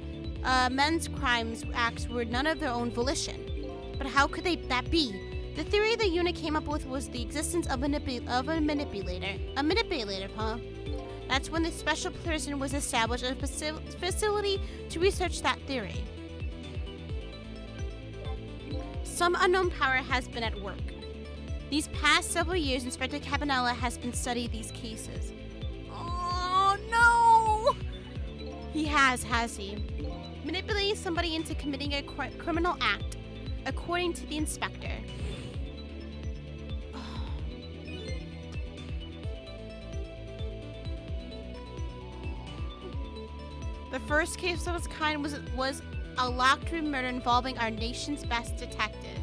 [SPEAKER 1] crimes acts were none of their own volition. But how could that be? The theory the unit came up with was the existence of a manipulator. A manipulator, huh? That's when the special prison was established as a facility to research that theory. Some unknown power has been at work. These past several years, Inspector Cabanella has been studying these cases. Oh, no! He has he? Manipulating somebody into committing a criminal act, according to the inspector. The first case of its kind was a locked room murder involving our nation's best detective.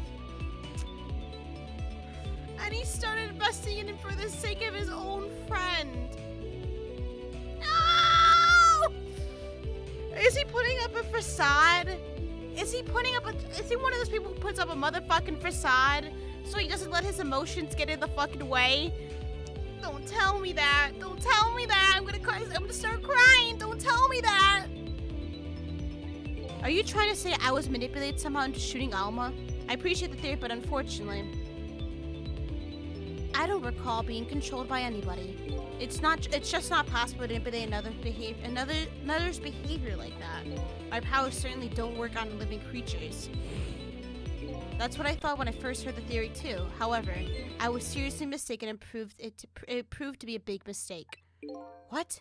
[SPEAKER 1] And he started investigating for the sake of his own friend. No! Is he putting up a facade? Is he one of those people who puts up a motherfucking facade so he doesn't let his emotions get in the fucking way? Don't tell me that. Don't tell me that. I'm gonna start crying. Don't tell me that. Are you trying to say I was manipulated somehow into shooting Alma? I appreciate the theory, but unfortunately, I don't recall being controlled by anybody. It's just not possible to manipulate another's behavior like that. My powers certainly don't work on living creatures. That's what I thought when I first heard the theory too. However, I was seriously mistaken and it proved to be a big mistake. What?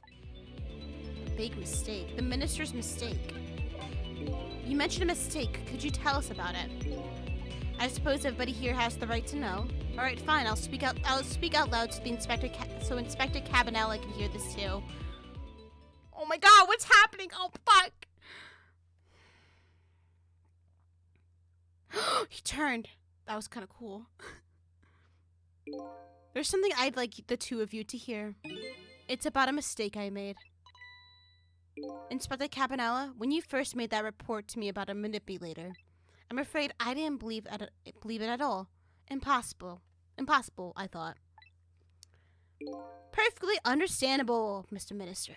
[SPEAKER 1] A big mistake? The minister's mistake. You mentioned a mistake. Could you tell us about it? I suppose everybody here has the right to know. All right, fine. I'll speak out loud so the Inspector Cabanella can hear this too. Oh my God, what's happening? Oh fuck! He turned. That was kind of cool. There's something I'd like the two of you to hear. It's about a mistake I made. Inspector Cabanella, when you first made that report to me about a manipulator, I'm afraid I didn't believe it at all. Impossible, I thought. Perfectly understandable, Mr. Minister.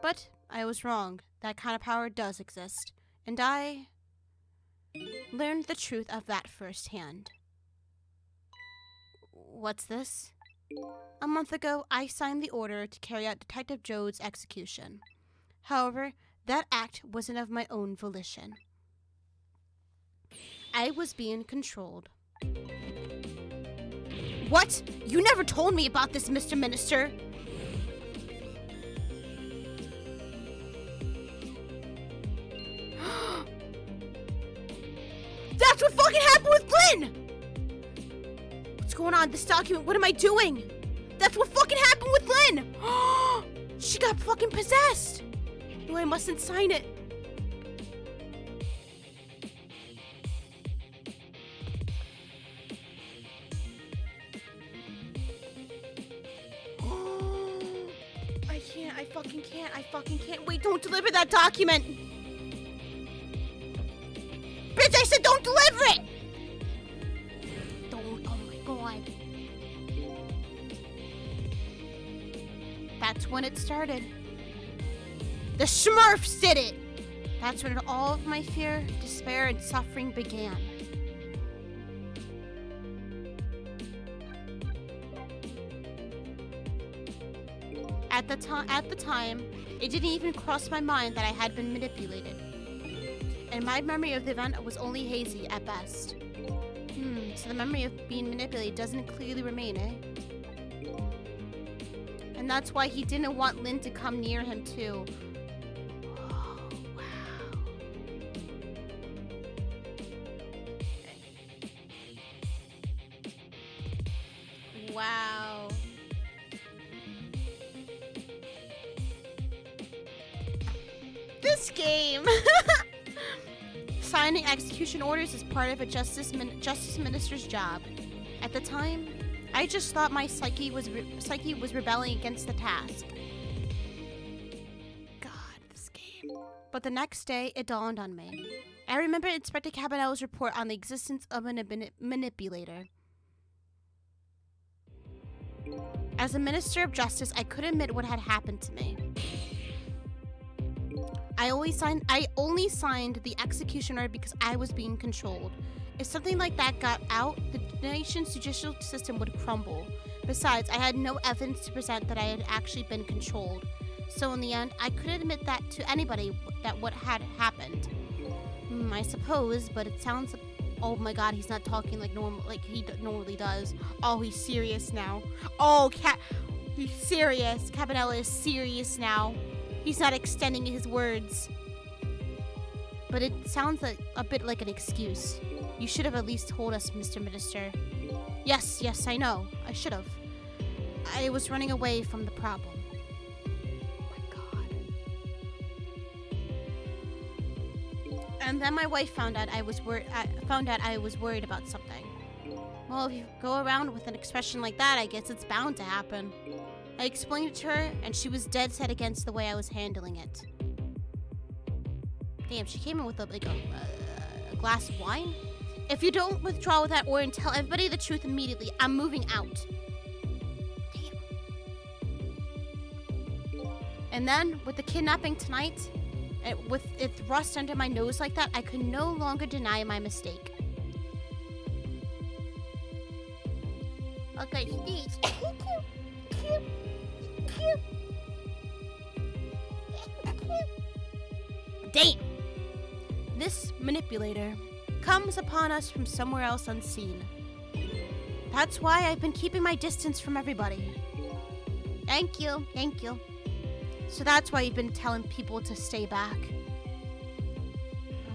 [SPEAKER 1] But I was wrong. That kind of power does exist. And I learned the truth of that firsthand. What's this? A month ago, I signed the order to carry out Detective Jode's execution. However, that act wasn't of my own volition. I was being controlled. What? You never told me about this, Mr. Minister. That's what fucking happened with Lynn! What's going on? This document, what am I doing? That's what fucking happened with Lynn! She got fucking possessed! No, I mustn't sign it. fucking can't. I fucking can't. Wait, don't deliver that document. Bitch, I said don't deliver it. Don't. Oh my god. That's when it started. The Smurfs did it. That's when all of my fear, despair, and suffering began. At the time, it didn't even cross my mind that I had been manipulated. And my memory of the event was only hazy at best. So the memory of being manipulated doesn't clearly remain, eh? And that's why he didn't want Lynn to come near him, too. Oh, wow. Wow. This game! Signing execution orders is part of a justice minister's job. At the time, I just thought my psyche was rebelling against the task. God, this game. But the next day, it dawned on me. I remember Inspector Cabanella's report on the existence of a manipulator. As a minister of justice, I couldn't admit what had happened to me. I only signed the execution order because I was being controlled. If something like that got out, the nation's judicial system would crumble. Besides, I had no evidence to present that I had actually been controlled. So in the end, I couldn't admit that to anybody that what had happened. I suppose, but it sounds... Oh my god, he's not talking like he normally does. Oh, he's serious now. Oh, he's serious. Cabanella is serious now. He's not extending his words. But it sounds like a bit like an excuse. You should have at least told us, Mr. Minister. Yes, I know. I should have. I was running away from the problem. Oh my god. And then my wife found out I was worried about something. Well, if you go around with an expression like that, I guess it's bound to happen. I explained it to her, and she was dead set against the way I was handling it. Damn, she came in with a glass of wine? If you don't withdraw with that order and tell everybody the truth immediately, I'm moving out. Damn. And then, with the kidnapping tonight, with it thrust under my nose like that, I could no longer deny my mistake. Okay, Steve. Damn! This manipulator comes upon us from somewhere else unseen. That's why I've been keeping my distance from everybody. Thank you. So that's why you've been telling people to stay back.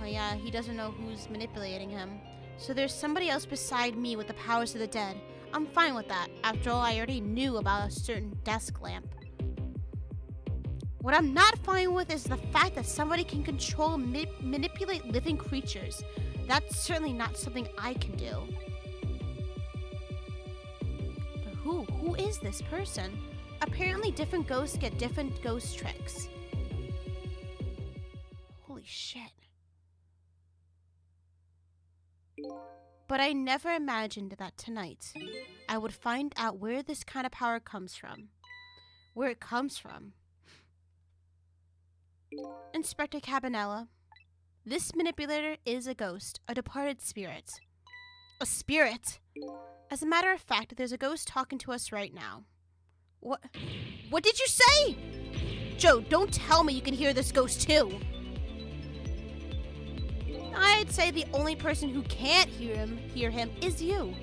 [SPEAKER 1] Oh yeah, he doesn't know who's manipulating him. So there's somebody else beside me with the powers of the dead. I'm fine with that. After all, I already knew about a certain desk lamp. What I'm not fine with is the fact that somebody can control and manipulate living creatures. That's certainly not something I can do. But who is this person? Apparently different ghosts get different ghost tricks. Holy shit. But I never imagined that tonight I would find out where this kind of power comes from. Where it comes from. Inspector Cabanella, this manipulator is a ghost, a departed spirit. A spirit? As a matter of fact, there's a ghost talking to us right now. What did you say? Joe, don't tell me you can hear this ghost too. I'd say the only person who can't hear him is you.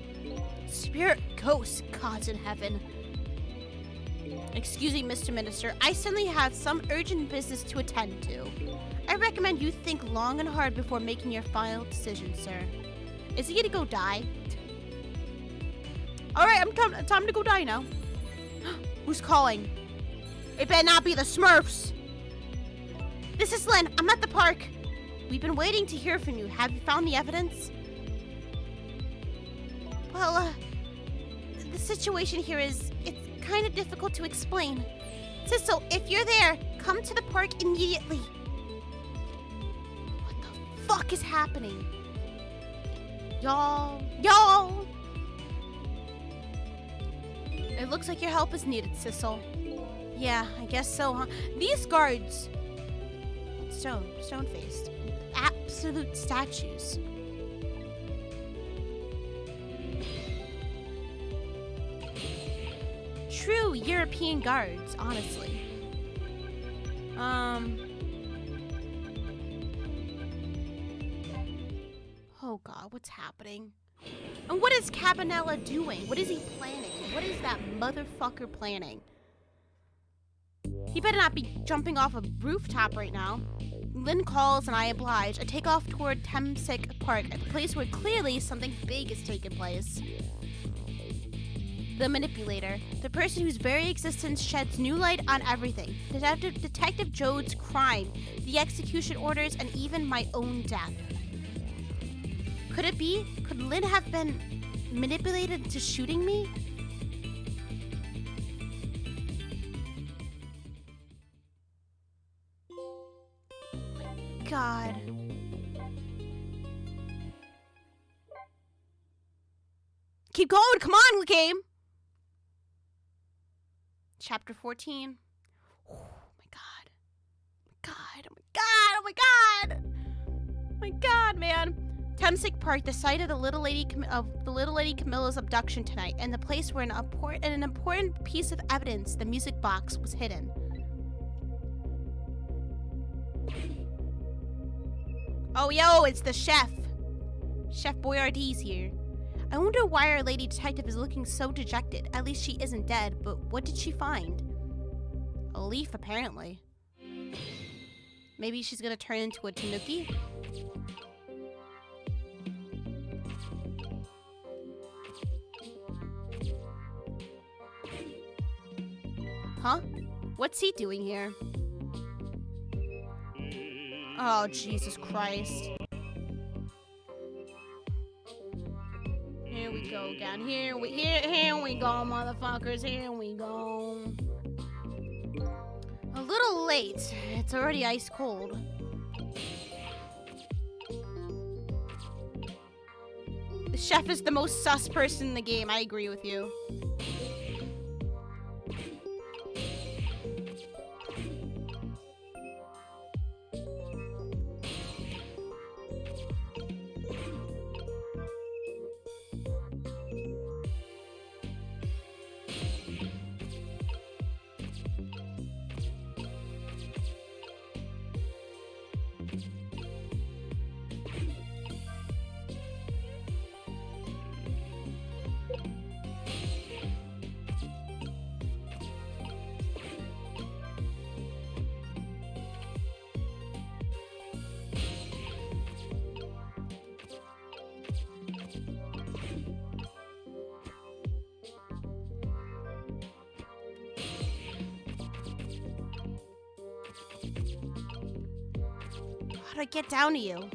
[SPEAKER 1] Spirit ghost, gods in heaven. Excuse me, Mr. Minister, I suddenly have some urgent business to attend to. I recommend you think long and hard before making your final decision, sir. Is he gonna go die? Alright, time to go die now. Who's calling? It better not be the Smurfs. This is Lynn, I'm at the park. We've been waiting to hear from you. Have you found the evidence? Well, the situation here is, it's kind of difficult to explain. Sissel, if you're there, come to the park immediately. What the fuck is happening? Y'all. It looks like your help is needed, Sissel. Yeah, I guess so, huh? These guards. Stone-faced. Absolute statues. True European guards, honestly. Oh god, what's happening? And what is Cabanella doing? What is he planning? What is that motherfucker planning? He better not be jumping off a rooftop right now. Lynn calls and I oblige. I take off toward Temsic Park, at the place where clearly something big is taking place. The manipulator, the person whose very existence sheds new light on everything. Detective Jode's crime, the execution orders, and even my own death. Could it be? Could Lynn have been manipulated into shooting me? God. Keep going, come on, game. Chapter 14. Oh my god. Oh my god, man. Temsic Park, the site of the little lady Camilla's abduction tonight, and the place where an important piece of evidence, the music box, was hidden. Oh, yo, it's the chef. Chef Boyardee's here. I wonder why our lady detective is looking so dejected. At least she isn't dead, but what did she find? A leaf, apparently. Maybe she's gonna turn into a tanuki? Huh? What's he doing here? Oh, Jesus Christ. Here we go again. Here we go, motherfuckers. Here we go. A little late. It's already ice cold. The chef is the most sus person in the game. I agree with you. How do I get down to you?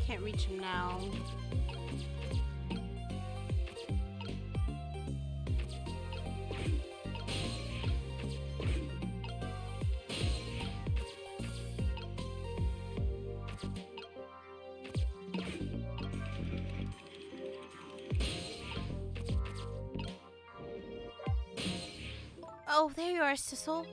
[SPEAKER 1] Can't reach him now. Oh, there you are, Sissel.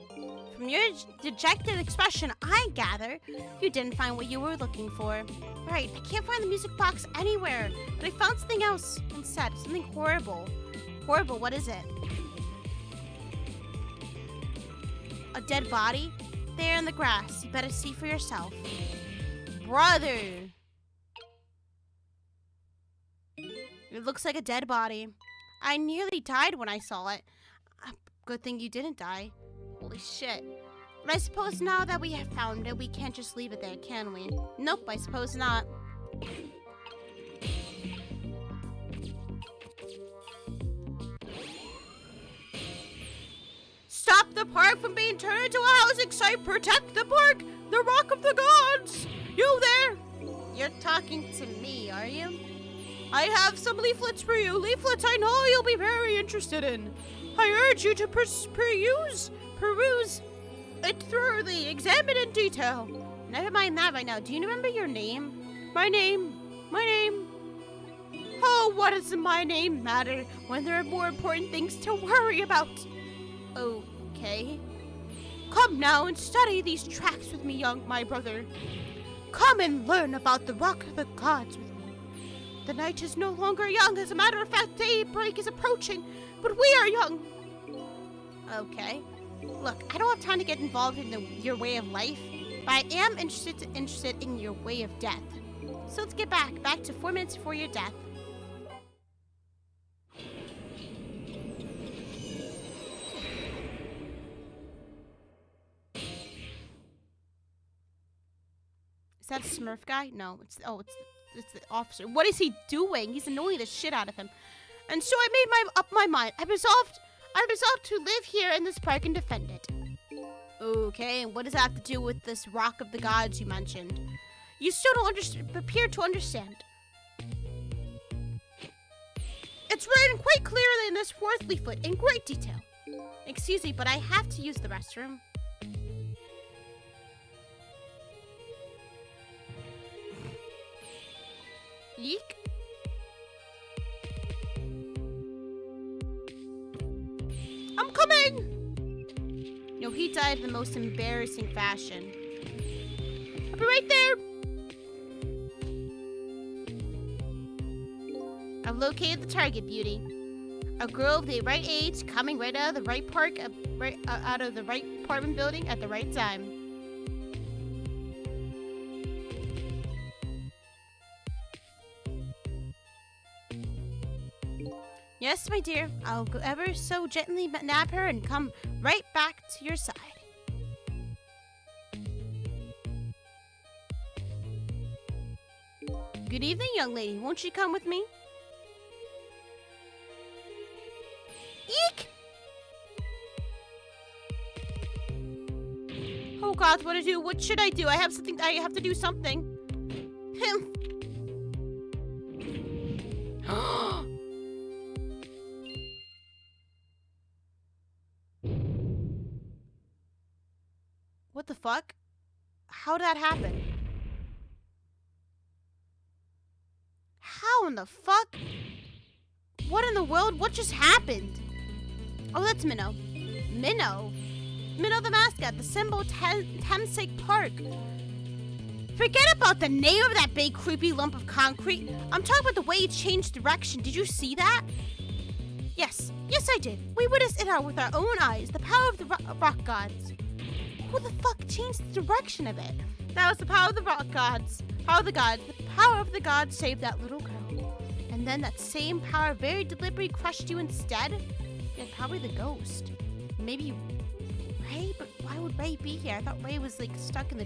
[SPEAKER 1] From your dejected expression, I gather you didn't find what you were looking for. Right, I can't find the music box anywhere, but I found something else instead. Something horrible. Horrible, what is it? a dead body? There in the grass. You better see for yourself. Brother! It looks like a dead body. I nearly died when I saw it. Good thing you didn't die. Holy shit. But I suppose now that we have found it, we can't just leave it there, can we? Nope, I suppose not. Stop the park from being turned into a housing site! Protect the park! The Rock of the Gods! You there! You're talking to me, are you? I have some leaflets for you. Leaflets I know you'll be very interested in. I urge you to peruse it thoroughly. Examine in detail. Never mind that right now. Do you remember your name? My name. Oh, what does my name matter when there are more important things to worry about? Okay. Come now and study these tracks with me, my brother. Come and learn about the Rock of the Gods with me. The night is no longer young. As a matter of fact, daybreak is approaching, but we are young. Okay. Look, I don't have time to get involved in your way of life, but I am interested in your way of death. So let's get back to 4 minutes before your death. Is that a Smurf guy? No, it's the officer. What is he doing? He's annoying the shit out of him. And so I made up my mind. I resolved to live here in this park and defend it. Okay, and what does that have to do with this Rock of the Gods you mentioned? You still don't appear to understand. It's written quite clearly in this 4th leaflet in great detail. Excuse me, but I have to use the restroom. Yeek. I'm coming! No, he died in the most embarrassing fashion. I'll be right there! I've located the target, beauty. A girl of the right age, coming right out of the right park, out of the right apartment building at the right time. Yes, my dear. I'll go ever so gently nab her and come right back to your side. Good evening, young lady. Won't you come with me? Eek! Oh God, what to do? What should I do? I have to do something. What the fuck? How'd that happen? How in the fuck? What in the world? What just happened? Oh, that's Minnow. Minnow the mascot, the symbol Thamesake Park. Forget about the name of that big creepy lump of concrete. I'm talking about the way it changed direction. Did you see that? Yes, I did. We witnessed it with our own eyes. The power of the rock gods. Who the fuck changed the direction of it? That was the power of the rock gods. Power of the gods. The power of the gods saved that little girl. And then that same power very deliberately crushed you instead? Yeah, probably the ghost. Maybe Ray? But why would Ray be here? I thought Ray was like stuck in the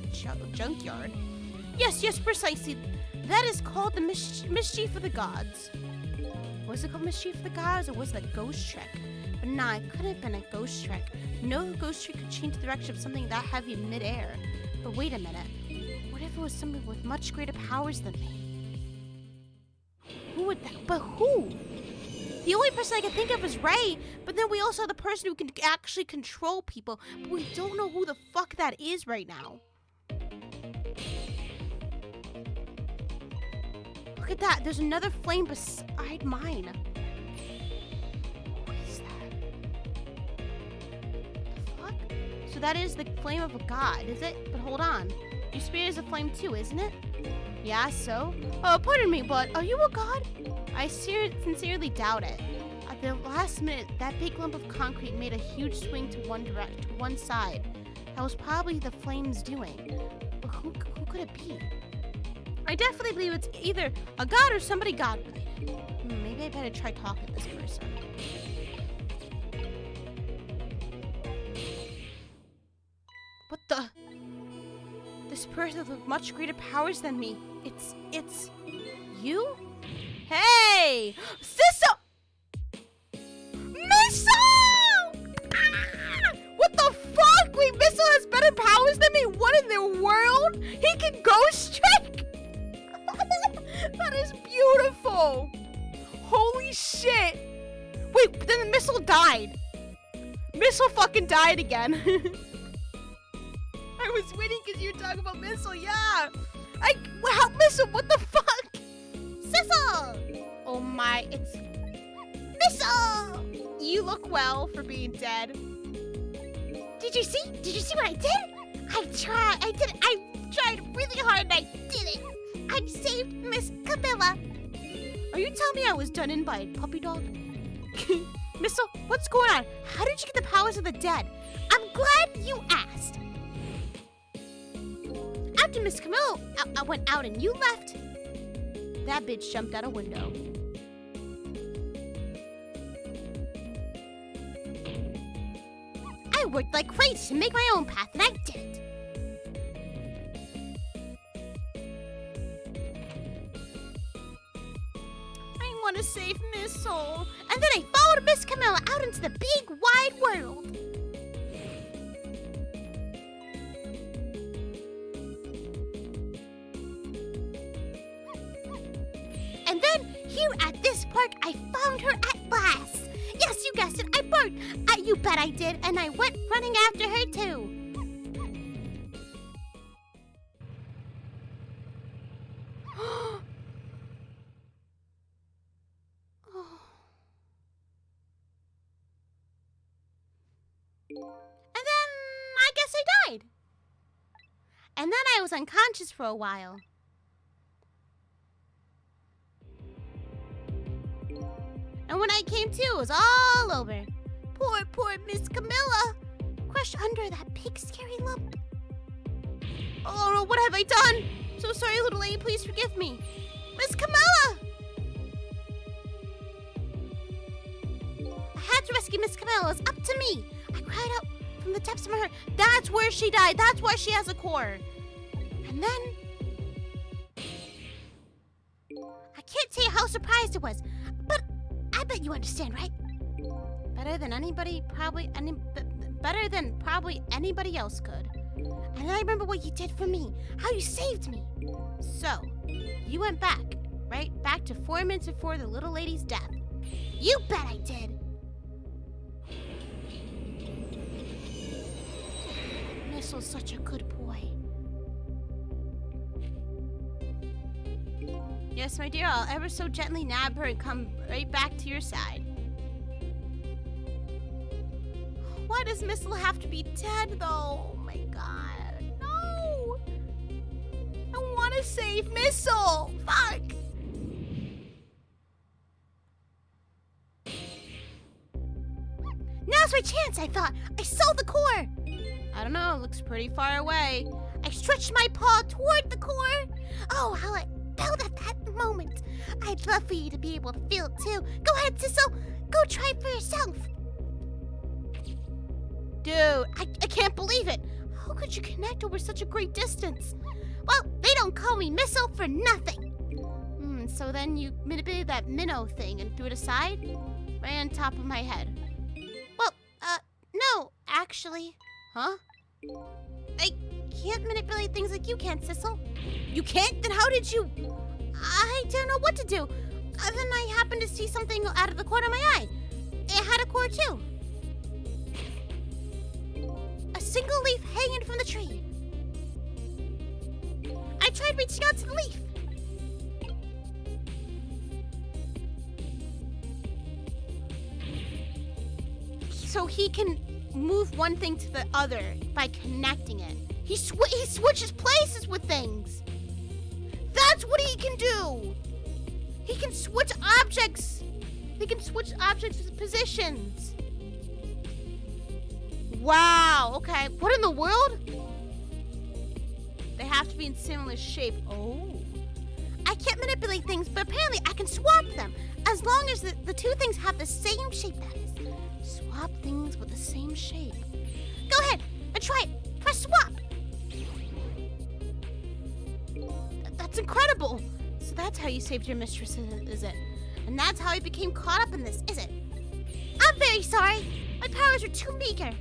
[SPEAKER 1] junkyard. Yes, precisely. That is called the mischief of the gods. Was it called mischief of the gods, or was it a ghost trick? But nah, it couldn't have been a ghost trick. No ghost trick could change the direction of something that heavy in midair. But wait a minute. What if it was something with much greater powers than me? Who would that? But who? The only person I can think of is Ray, but then we also have the person who can actually control people, but we don't know who the fuck that is right now. Look at that. There's another flame beside mine. What is that? The fuck? So that is the flame of a god, is it? But hold on. Your spirit is a flame too, isn't it? Yeah, so? Oh, pardon me, but are you a god? I sincerely doubt it. At the last minute, that big lump of concrete made a huge swing to one side. That was probably the flames doing. But who could it be? I definitely believe it's either a god or somebody god-related. Maybe I better try talking to this person. What the? This person with much greater powers than me. It's you? Hey! Sissel! Missile! Ah! What the fuck? Wait, Missile has better powers than me? What in the world? He can ghost trick? That is beautiful. Holy shit. Wait, but then the Missile died. Missile fucking died again. I was waiting because you were talking about Missile, yeah. Wow, Missile, what the fuck? Sissel! Oh my, it's Missile! You look well for being dead. Did you see? Did you see what I did? I tried really hard and I did it. I saved Miss Camilla. Are you telling me I was done in by a puppy dog? Missile, what's going on? How did you get the powers of the dead? I'm glad you asked. After Miss Camilla I went out and you left, that bitch jumped out a window. I worked like crazy to make my own path, and I did it. I want to save Missile. And then I followed Miss Camilla out into the big, wide world. And then, here at this park, I found her at last. Yes, you guessed it, I barked. You bet I did, and I went running after her, too. And then, I guess I died. And then I was unconscious for a while. And when I came to, it was all over. Poor Miss Camilla. Crushed under that big scary lump. Oh no, what have I done? So sorry, little lady, please forgive me. Miss Camilla! I had to rescue Miss Camilla. It was up to me. I cried out from the depths of my heart. That's where she died. That's why she has a core. And then... I can't tell you how surprised it was. But I bet you understand, right? Better than probably anybody else could. And I remember what you did for me, how you saved me. So, you went back, right? Back to 4 minutes before the little lady's death. You bet I did. Missile's such a good boy. Yes, my dear, I'll ever so gently nab her and come right back to your side. Why does Missile have to be dead, though? Oh my god, no! I want to save Missile! Fuck! Now's my chance, I thought. I saw the core! I don't know, it looks pretty far away. I stretched my paw toward the core. Oh, how I felt at that moment. I'd love for you to be able to feel it too. Go ahead, Sissel. Go try it for yourself. Dude, I can't believe it. How could you connect over such a great distance? Well, they don't call me Missile for nothing. So then you manipulated that minnow thing and threw it aside? Right on top of my head. Well, no, actually. Huh? I can't manipulate things like you can, Sissel. You can't? Then how did you... I don't know what to do. Then I happened to see something out of the corner of my eye. It had a core too. A single leaf hanging from the tree. I tried reaching out to the leaf. So he can move one thing to the other by connecting it. He switches places with things. That's what he can do. He can switch objects. He can switch objects with positions. Wow, okay. What in the world? They have to be in similar shape. Oh. I can't manipulate things, but apparently I can swap them. As long as the two things have the same shape, that is. Swap things with the same shape. Go ahead and try it. Press swap. That's incredible. So that's how you saved your mistress, is it? And that's how you became caught up in this, is it? I'm very sorry. My powers are too meager.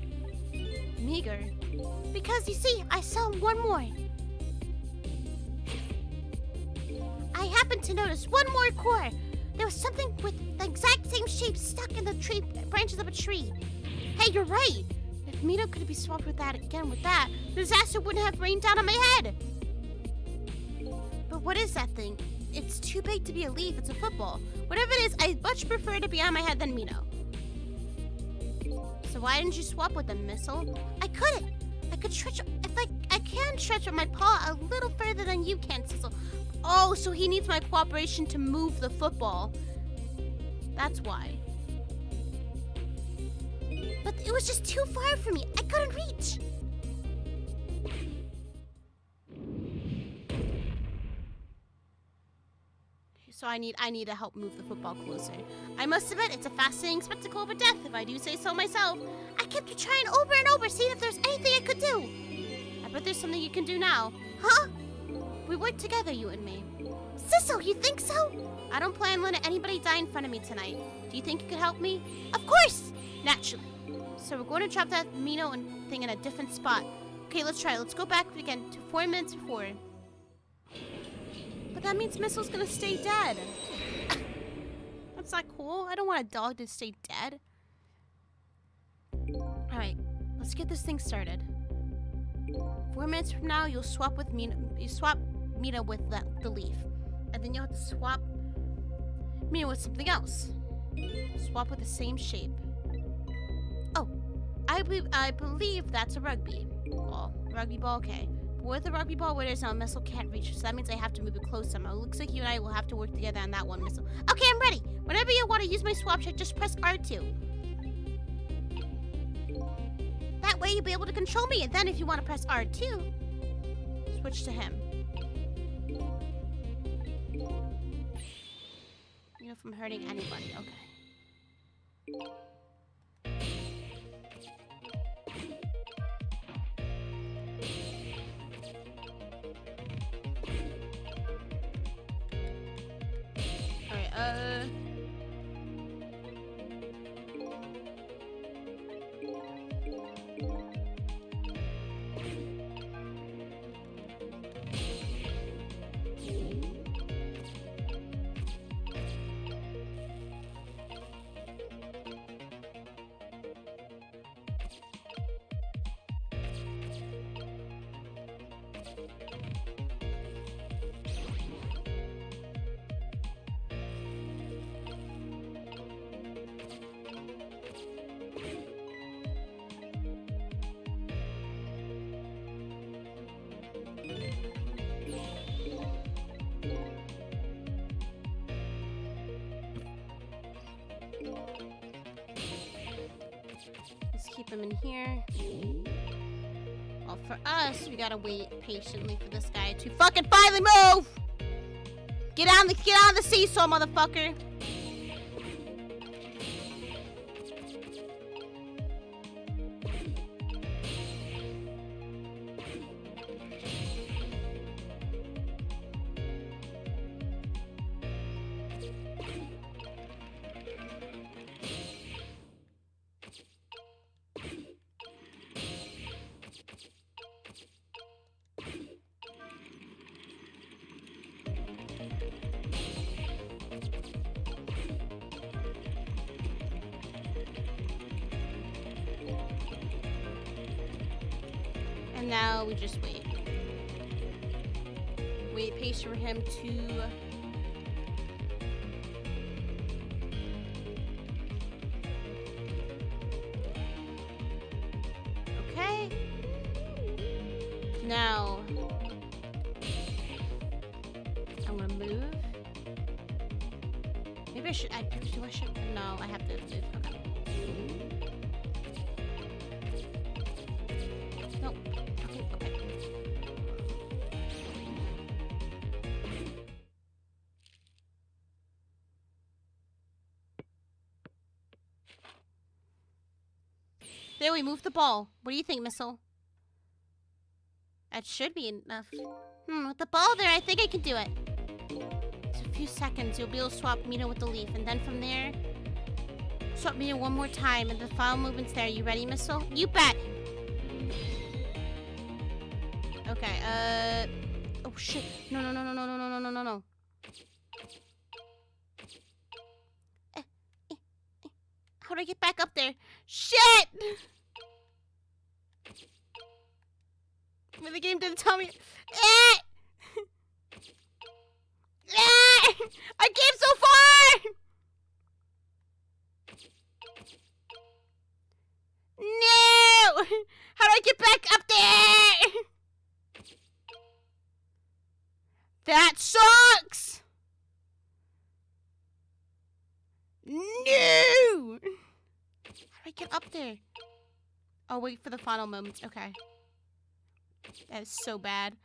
[SPEAKER 1] Meager? Because, you see, I saw one more. I happened to notice one more core. There was something with the exact same shape stuck in the tree branches of a tree. Hey, you're right. If Mito could be swapped with that again with that, the disaster wouldn't have rained down on my head. But what is that thing? It's too big to be a leaf. It's a football. Whatever it is, I much prefer it to be on my head than Mito. So why didn't you swap with them, Missile? I couldn't. I could stretch. I can stretch my paw a little further than you can, Sissel. Oh, so he needs my cooperation to move the football. That's why. But it was just too far for me. I couldn't reach. So I need to help move the football closer. I must admit, it's a fascinating spectacle of a death, if I do say so myself. I kept trying over and over, seeing if there's anything I could do. I bet there's something you can do now. Huh? We work together, you and me. Sissel, you think so? I don't plan on letting anybody die in front of me tonight. Do you think you could help me? Of course! Naturally. So we're going to drop that Mino and thing in a different spot. Okay, let's try. Let's go back again to 4 minutes before. But that means Missile's gonna stay dead. That's not cool. I don't want a dog to stay dead. Alright, let's get this thing started. 4 minutes from now, you'll swap with Mino. You swap Mino with the leaf. And then you'll have to swap Mino with something else. Swap with the same shape. Oh, I believe that's a rugby ball. Rugby ball, okay. But with the rugby ball, where there's no Missile can't reach, so that means I have to move it close somehow. It looks like you and I will have to work together on that one, Missile. Okay, I'm ready. Whenever you want to use my swap check, just press R2. That way you'll be able to control me, and then if you want to press R2, switch to him. You know, from hurting anybody, okay. Keep him in here. Well, for us, we gotta wait patiently for this guy to fucking finally move! Get on the seesaw, motherfucker! And now we just wait. Wait patient for him to... Okay. Now... I'm gonna move. Maybe I should... No, I have to move. Okay. There, we move the ball. What do you think, Missile? That should be enough. With the ball there, I think I can do it. It's a few seconds. You'll be able to swap Mina with the leaf. And then from there, swap Mina one more time. And the final movement's there. You ready, Missile? You bet! Okay, oh shit. No. How do I get back up there? Shit! The game didn't tell me. I came so far! No! How do I get back up there? That sucks! No! How do I get up there? Oh, wait for the final moments. Okay. That is so bad.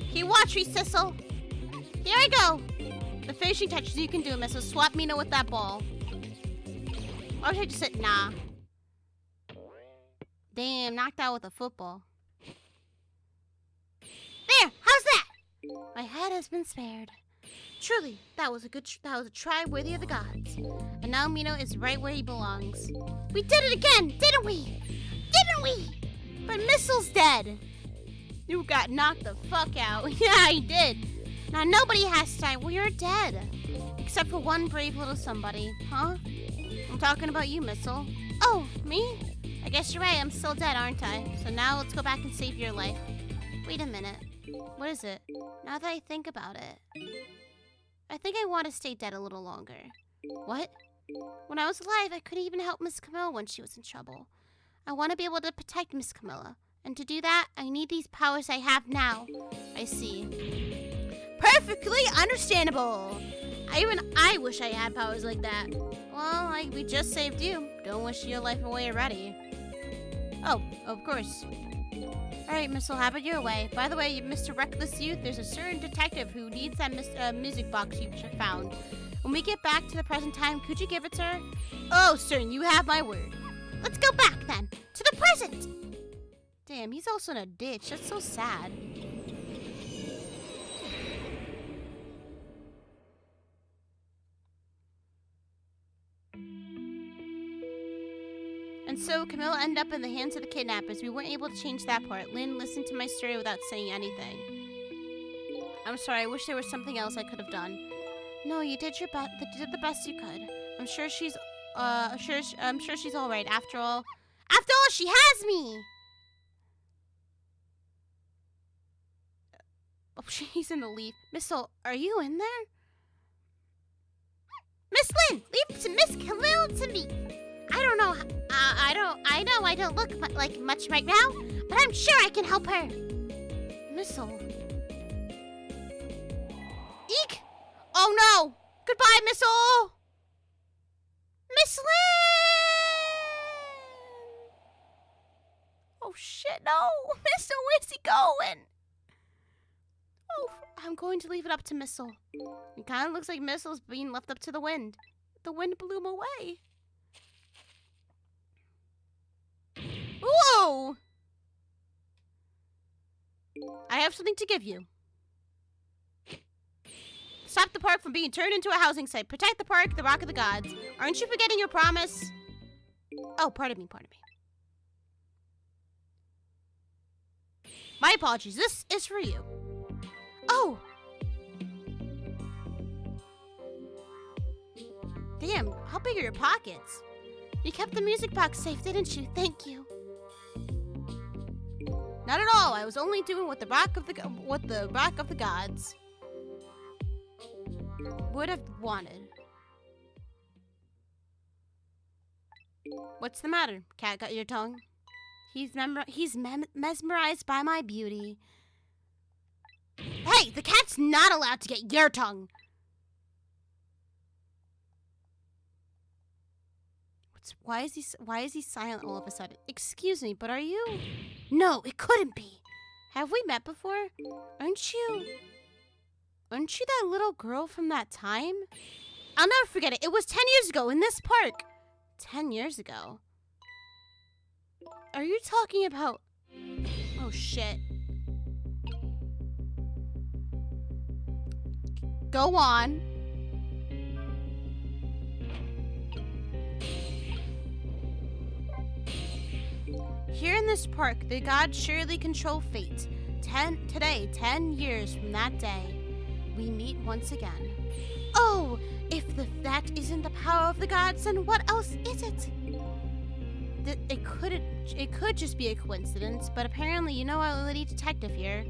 [SPEAKER 1] Here, watch me, Sissel. Here I go. The finishing touches you can do, Miss. So swap Mina with that ball. Or should I just say, nah. Damn, knocked out with a football. There, how's that? My head has been spared. Truly, that was a try worthy of the gods. And now Mino is right where he belongs. We did it again, didn't we? Didn't we? But Missile's dead. You got knocked the fuck out. Yeah, he did. Now nobody has to die. Well, you're dead. Except for one brave little somebody. Huh? I'm talking about you, Missile. Oh, me? I guess you're right. I'm still dead, aren't I? So now let's go back and save your life. Wait a minute. What is it? Now that I think about it, I think I want to stay dead a little longer. What? When I was alive, I couldn't even help Miss Camilla when she was in trouble. I want to be able to protect Miss Camilla. And to do that, I need these powers I have now. I see. Perfectly understandable. I wish I had powers like that. Well, we just saved you. Don't wish your life away already. Oh, of course. Alright, Missile, have it your way. By the way, Mr. Reckless Youth, there's a certain detective who needs that music box you found. When we get back to the present time, could you give it to her? Oh, sir, you have my word. Let's go back, then, to the present. Damn, he's also in a ditch. That's so sad. And so Camilla ended up in the hands of the kidnappers. We weren't able to change that part. Lynn listened to my story without saying anything. I'm sorry. I wish there was something else I could have done. No, you did your best. You did the best you could. I'm sure she's all right. After all, she has me. Oh, she's in the leaf. Missile, are you in there? Miss Lynn, leave it to Miss Camilla to me. I don't know. I know I don't look like much right now, but I'm sure I can help her. Missile. Eek! Oh no! Goodbye, Missile! Miss Lynn! Oh shit, no! Missile, where's he going? Oh, I'm going to leave it up to Missile. It kind of looks like Missile's being left up to the wind. The wind blew him away. Whoa! I have something to give you. Stop the park from being turned into a housing site. Protect the park, the Rock of the Gods. Aren't you forgetting your promise? Oh, pardon me. My apologies. This is for you. Oh! Damn, how big are your pockets? You kept the music box safe, didn't you? Thank you. Not at all. I was only doing what the Rock of the Gods would have wanted. What's the matter? Cat got your tongue? He's mesmerized by my beauty. Hey, the cat's not allowed to get your tongue. Why is he silent all of a sudden? Excuse me, but are you? No, it couldn't be. Have we met before? Aren't you that little girl from that time? I'll never forget it. It was 10 years ago in this park. 10 years ago. Are you talking about... Oh, shit. Go on. Here in this park, the gods surely control fate. 10 years from that day, we meet once again. Oh, if that isn't the power of the gods, then what else is it? It could just be a coincidence, but apparently you know our lady detective here.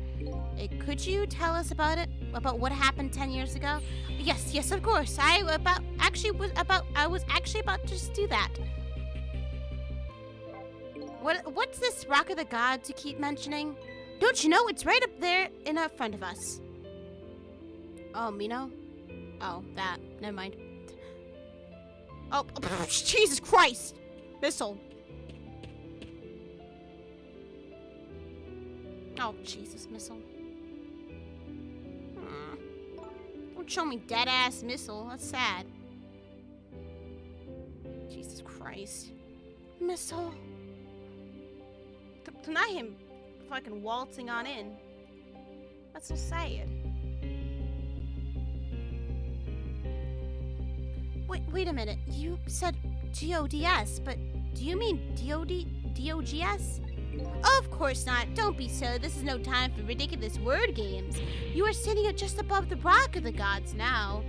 [SPEAKER 1] Could you tell us about it? About what happened 10 years ago? Yes, of course. I was actually about to just do that. What's this Rock of the Gods you keep mentioning? Don't you know it's right up there in front of us? Oh, Mino? Oh, that. Never mind. Oh, Jesus Christ! Missile. Oh, Jesus, Missile. Don't show me dead-ass Missile. That's sad. Jesus Christ. Missile. Not him fucking waltzing on in. That's so sad. Wait a minute. You said GODS, but do you mean DOGS? Of course not. Don't be silly. This is no time for ridiculous word games. You are sitting just above the Rock of the Gods now.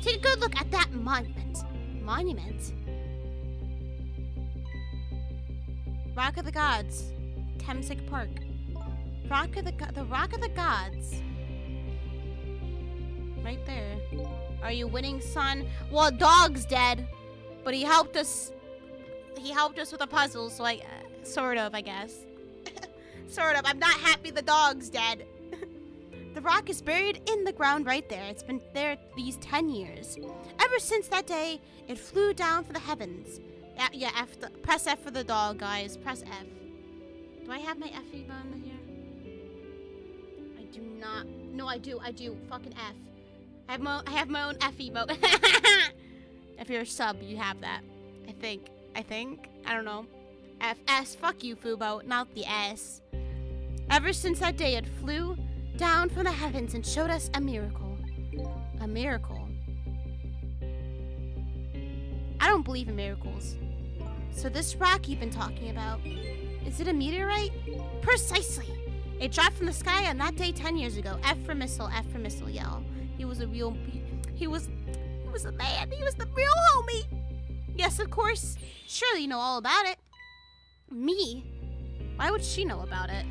[SPEAKER 1] Take a good look at that monument. Monument? Rock of the Gods. Temsic Park. The Rock of the Gods. Right there. Are you winning, son? Well, dog's dead, but he helped us. He helped us with a puzzle, so sort of, I guess. Sort of. I'm not happy the dog's dead. The rock is buried in the ground right there. It's been there these 10 years. Ever since that day, it flew down for the heavens. Yeah, press F for the dog, guys. Press F. Do I have my F button here? I do not. No, I do. Fucking F. I have my own F emote. If you're a sub, you have that. I think. I don't know. S. Fuck you, Fubo. Not the S. Ever since that day, it flew down from the heavens and showed us a miracle. A miracle. I don't believe in miracles. So this rock you've been talking about, is it a meteorite? Precisely. It dropped from the sky on that day 10 years ago. F for missile, y'all. He was a man. He was the real homie. Yes, of course. Surely you know all about it. Me? Why would she know about it?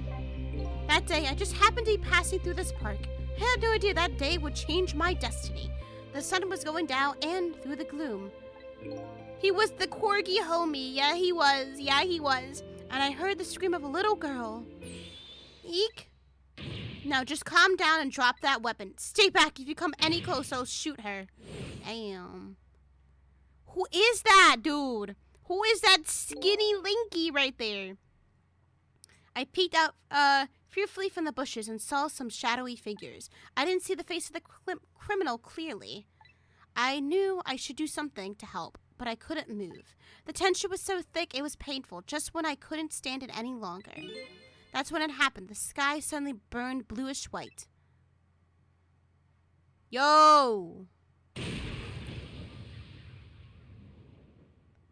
[SPEAKER 1] That day, I just happened to be passing through this park. I had no idea that day would change my destiny. The sun was going down and through the gloom. He was the quirky homie. Yeah, he was. And I heard the scream of a little girl. Eek. Now just calm down and drop that weapon. Stay back. If you come any closer, I'll shoot her. Damn. Who is that, dude? Who is that skinny Linky right there? I peeked out fearfully from the bushes and saw some shadowy figures. I didn't see the face of the criminal clearly. I knew I should do something to help, but I couldn't move. The tension was so thick it was painful, just when I couldn't stand it any longer. That's when it happened. The sky suddenly burned bluish white. Yo!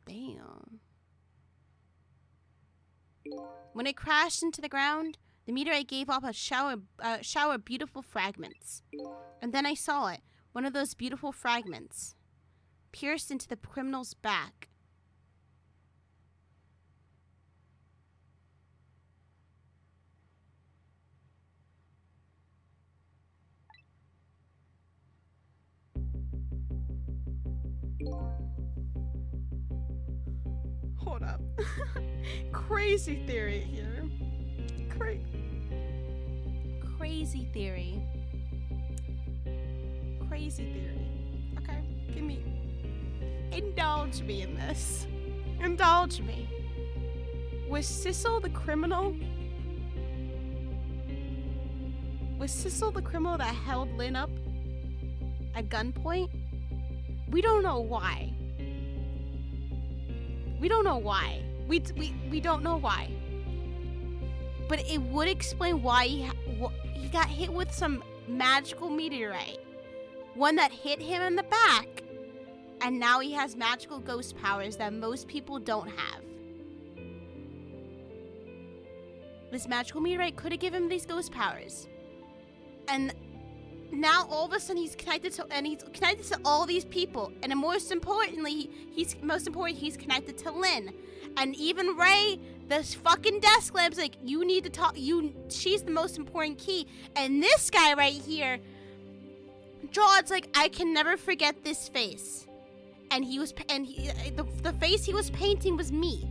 [SPEAKER 1] Damn. When it crashed into the ground, the meteorite gave off a shower of beautiful fragments. And then I saw it, one of those beautiful fragments, pierced into the criminal's back. Hold up. Crazy theory here. Crazy theory. Crazy theory. Okay, give me... Indulge me in this. Indulge me. Was Sissel the criminal? Was Sissel the criminal that held Lynn up at gunpoint? We don't know why. We don't know why. We don't know why. But it would explain why he got hit with some magical meteorite. One that hit him in the back. And now he has magical ghost powers that most people don't have. This magical meteorite could have given him these ghost powers. And now all of a sudden he's connected to all these people. And most importantly, he's connected to Lynn. And even Ray, this fucking desk lamp's like, you need to talk, she's the most important key. And this guy right here, Jaud's like, I can never forget this face. And the face he was painting was me.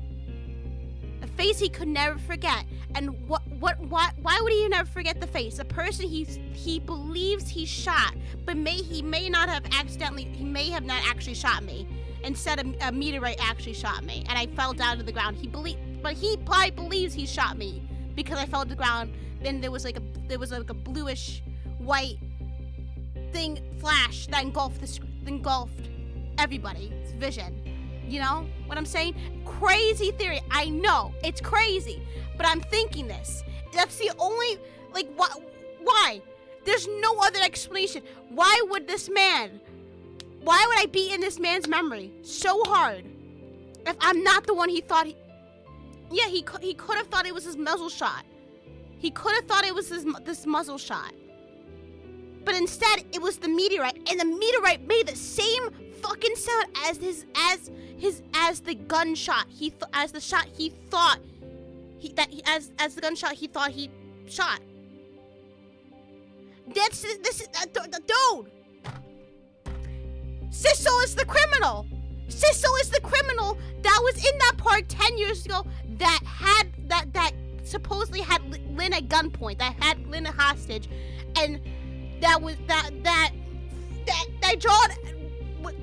[SPEAKER 1] A face he could never forget. And why would he never forget the face? A person he believes he shot, but he may not have actually shot me. Instead, a meteorite actually shot me, and I fell down to the ground. He probably believes he shot me because I fell to the ground. Then there was like a bluish white thing flash that engulfed everybody's vision. You know what I'm saying? Crazy theory. I know it's crazy, but I'm thinking this. That's the only why? There's no other explanation. Why would I be in this man's memory so hard if I'm not the one he thought he could have thought it was his muzzle shot. He could have thought it was this muzzle shot. But instead it was the meteorite, and the meteorite made the same fucking sound as the gunshot. As the gunshot he thought he shot. Dude. Sissel is the criminal. Sissel is the criminal that was in that park 10 years ago that supposedly had Lynn at gunpoint, that had Lynn hostage, and that Jaud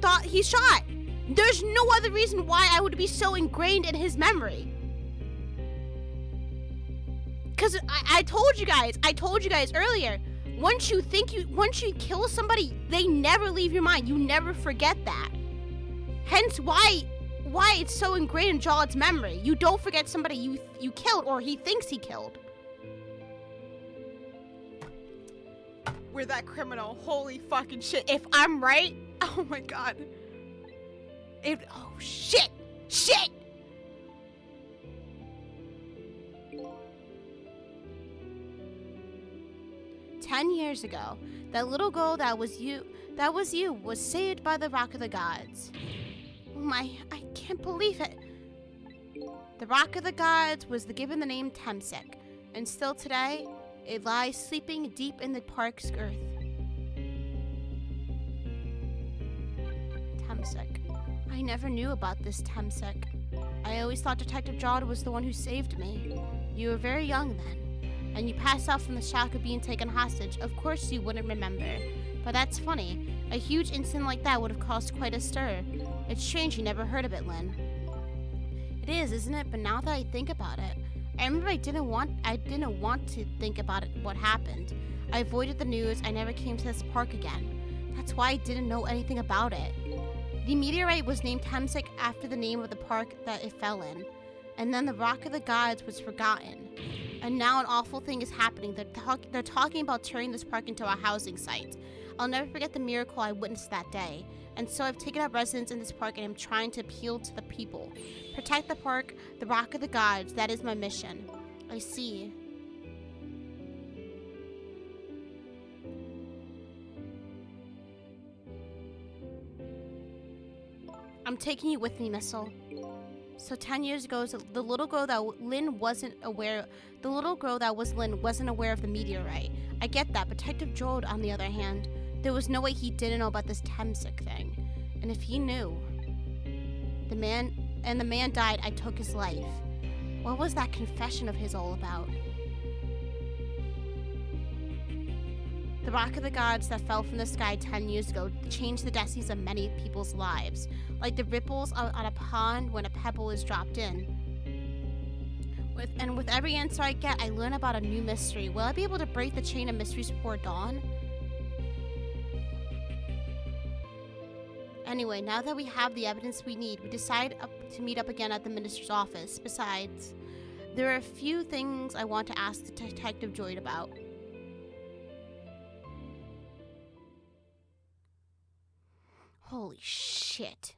[SPEAKER 1] thought he shot. There's no other reason why I would be so ingrained in his memory. Cause I told you guys earlier. Once you kill somebody, they never leave your mind. You never forget that. Hence why it's so ingrained in Jaud's memory. You don't forget somebody you killed or he thinks he killed. We're that criminal. Holy fucking shit. If I'm right, oh my god. Oh shit. Shit. "10 years ago, that little girl that was you was saved by the Rock of the Gods." Oh my, I can't believe it. The Rock of the Gods was given the name Temsek, and still today, it lies sleeping deep in the park's earth. Temsek. I never knew about this Temsek. I always thought Detective Jaud was the one who saved me. You were very young then, and you passed out from the shock of being taken hostage. Of course you wouldn't remember. But that's funny. A huge incident like that would have caused quite a stir. It's strange you never heard of it, Lynn. It is, isn't it? But now that I think about it, I remember I didn't want to think about it, what happened. I avoided the news. I never came to this park again. That's why I didn't know anything about it. The meteorite was named Temsek after the name of the park that it fell in. And then the Rock of the Gods was forgotten. And now an awful thing is happening. They're talking about turning this park into a housing site. I'll never forget the miracle I witnessed that day. And so I've taken up residence in this park and I'm trying to appeal to the people. Protect the park, the Rock of the Gods. That is my mission. I see. I'm taking you with me, Missile. So 10 years ago, the little girl that Lynn wasn't aware of the meteorite. I get that. Detective Jaud, on the other hand, there was no way he didn't know about this Temsek thing. And if he knew, the man and the man died, I took his life. What was that confession of his all about? The rock of the gods that fell from the sky 10 years ago changed the destinies of many people's lives, like the ripples on a pond when a pebble is dropped in. With every answer I get, I learn about a new mystery. Will I be able to break the chain of mysteries before dawn? Anyway, now that we have the evidence we need, we decide to meet up again at the minister's office. Besides, there are a few things I want to ask Detective Joyd about. Holy shit.